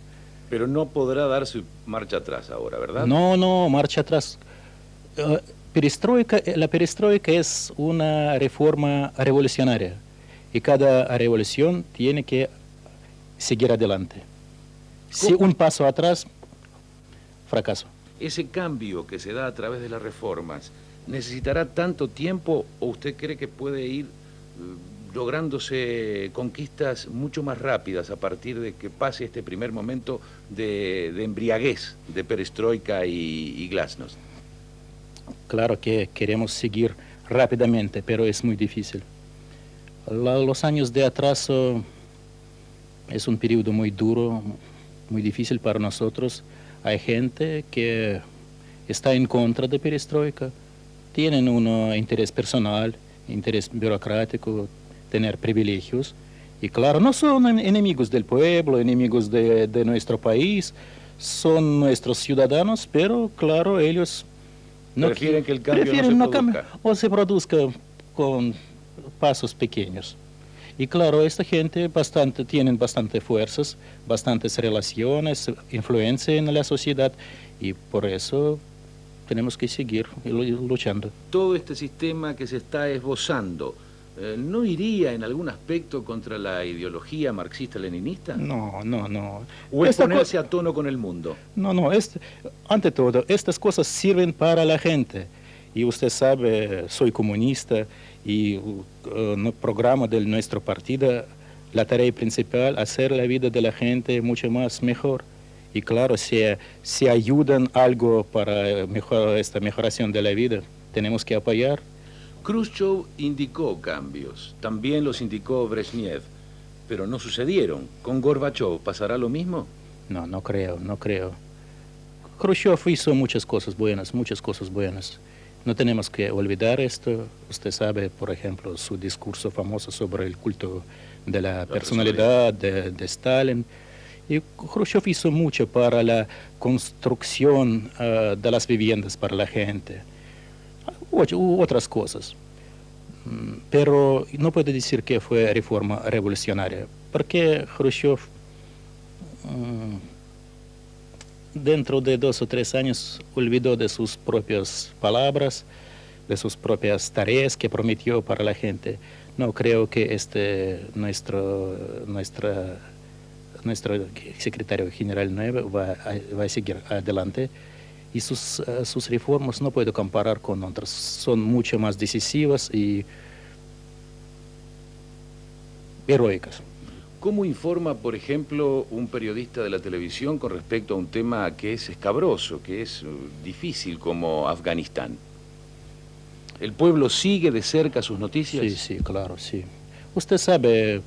Pero no podrá darse marcha atrás ahora, ¿verdad? No, marcha atrás. La perestroika es una reforma revolucionaria y cada revolución tiene que seguir adelante. Si un paso atrás, fracaso. ¿Ese cambio que se da a través de las reformas necesitará tanto tiempo o usted cree que puede ir lográndose conquistas mucho más rápidas a partir de que pase este primer momento de embriaguez de perestroika y glasnost. Claro que queremos seguir rápidamente, pero es muy difícil. Los años de atraso es un periodo muy duro, muy difícil para nosotros. Hay gente que está en contra de perestroika, tienen un interés personal, interés burocrático, tener privilegios. Y claro, no son enemigos del pueblo, enemigos de nuestro país, son nuestros ciudadanos, pero claro, ellos no prefieren que el cambio no se produzca. O se produzca con pasos pequeños. Y claro, esta gente tienen bastante fuerzas, bastantes relaciones, influencia en la sociedad, y por eso tenemos que seguir luchando. Todo este sistema que se está esbozando, ¿no iría en algún aspecto contra la ideología marxista-leninista? No. ¿O es ponerse a tono con el mundo? No, ante todo, estas cosas sirven para la gente. Y usted sabe, soy comunista y el programa de nuestro partido, la tarea principal, hacer la vida de la gente mucho más mejor. Y claro, si ayudan algo para esta mejoración de la vida, tenemos que apoyar. Khrushchev indicó cambios, también los indicó Brezhnev, pero no sucedieron. ¿Con Gorbachev pasará lo mismo? No creo. Khrushchev hizo muchas cosas buenas. No tenemos que olvidar esto. Usted sabe, por ejemplo, su discurso famoso sobre el culto de la personalidad de Stalin. Y Khrushchev hizo mucho para la construcción de las viviendas para la gente. Otras cosas. Pero no puedo decir que fue reforma revolucionaria, porque Khrushchev dentro de 2 o 3 años olvidó de sus propias palabras, de sus propias tareas que prometió para la gente. No creo que nuestro secretario general nuevo va a seguir adelante, y sus reformas no puedo comparar con otras. Son mucho más decisivas y heroicas. ¿Cómo informa, por ejemplo, un periodista de la televisión con respecto a un tema que es escabroso, que es difícil, como Afganistán? ¿El pueblo sigue de cerca sus noticias? Sí, claro, sí. Usted sabe,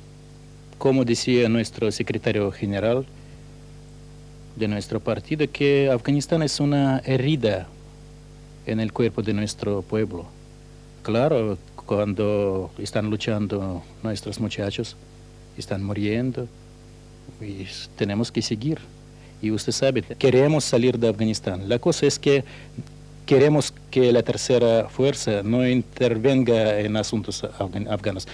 como decía nuestro secretario general de nuestro partido, que Afganistán es una herida en el cuerpo de nuestro pueblo. Claro, cuando están luchando nuestros muchachos, están muriendo, y tenemos que seguir. Y usted sabe, queremos salir de Afganistán. La cosa es que queremos que la tercera fuerza no intervenga en asuntos afganos.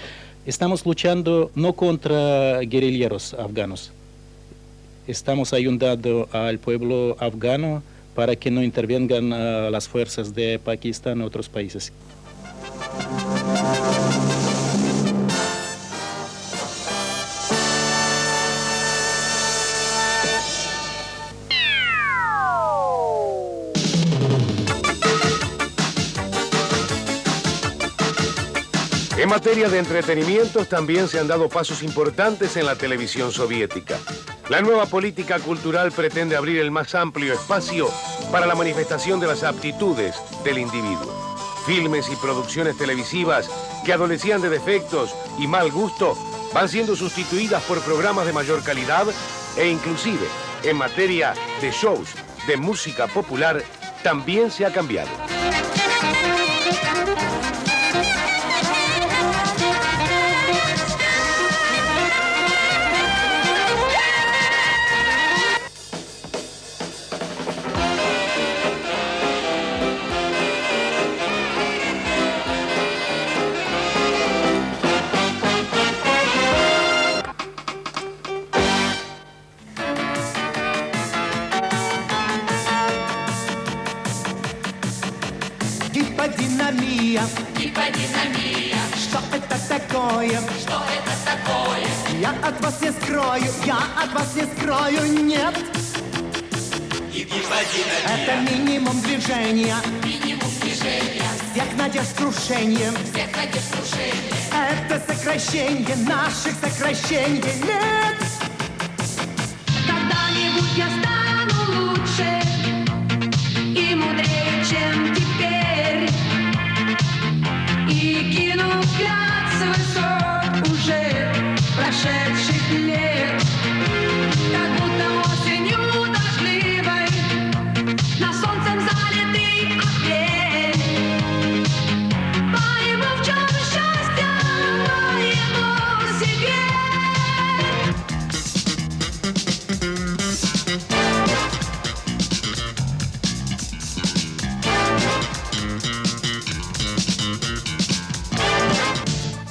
Estamos luchando no contra guerrilleros afganos. Estamos ayudando al pueblo afgano para que no intervengan las fuerzas de Pakistán y otros países. En materia de entretenimientos también se han dado pasos importantes en la televisión soviética. La nueva política cultural pretende abrir el más amplio espacio para la manifestación de las aptitudes del individuo. Filmes y producciones televisivas que adolecían de defectos y mal gusto van siendo sustituidas por programas de mayor calidad e inclusive en materia de shows de música popular también se ha cambiado. Гиподинамия. Что это такое? Я от вас не скрою, нет. Это минимум движения. Всех надежд найдешь крушением. Всех найдешь крушением. Это сокращение наших сокращений лет. Когда-нибудь я стану лучше и мудрее, чем теперь, и кину взгляд с высот уже прошедших лет. Как будто осенью дождливой на солнцем залитый апрель. Пойму, в чем счастье моему себе.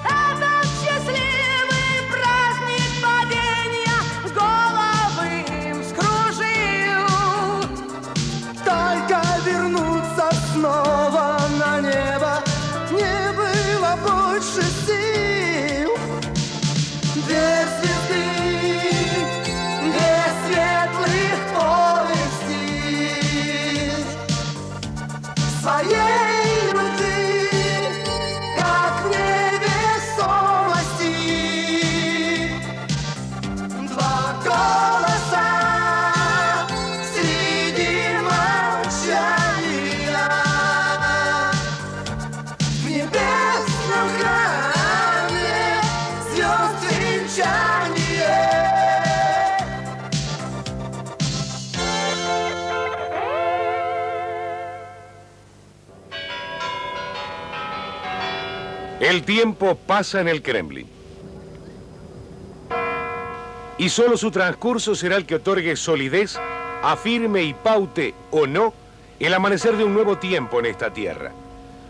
Этот счастливый праздник падения головы им скружил. Только вернуться снова на небо не было больше сил. Две звезды, две светлых повести своей руки, как невесомости. Два голоса среди молчания. В небесном храме звезд венчание. El tiempo pasa en el Kremlin. Y solo su transcurso será el que otorgue solidez, afirme y paute, o no, el amanecer de un nuevo tiempo en esta tierra.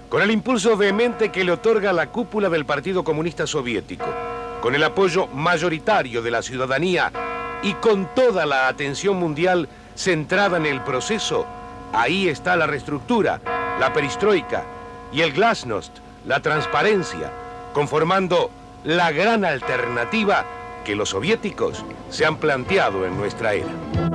Con el impulso vehemente que le otorga la cúpula del Partido Comunista Soviético, con el apoyo mayoritario de la ciudadanía y con toda la atención mundial centrada en el proceso, ahí está la reestructura, la perestroika y el glasnost, la transparencia, conformando la gran alternativa que los soviéticos se han planteado en nuestra era.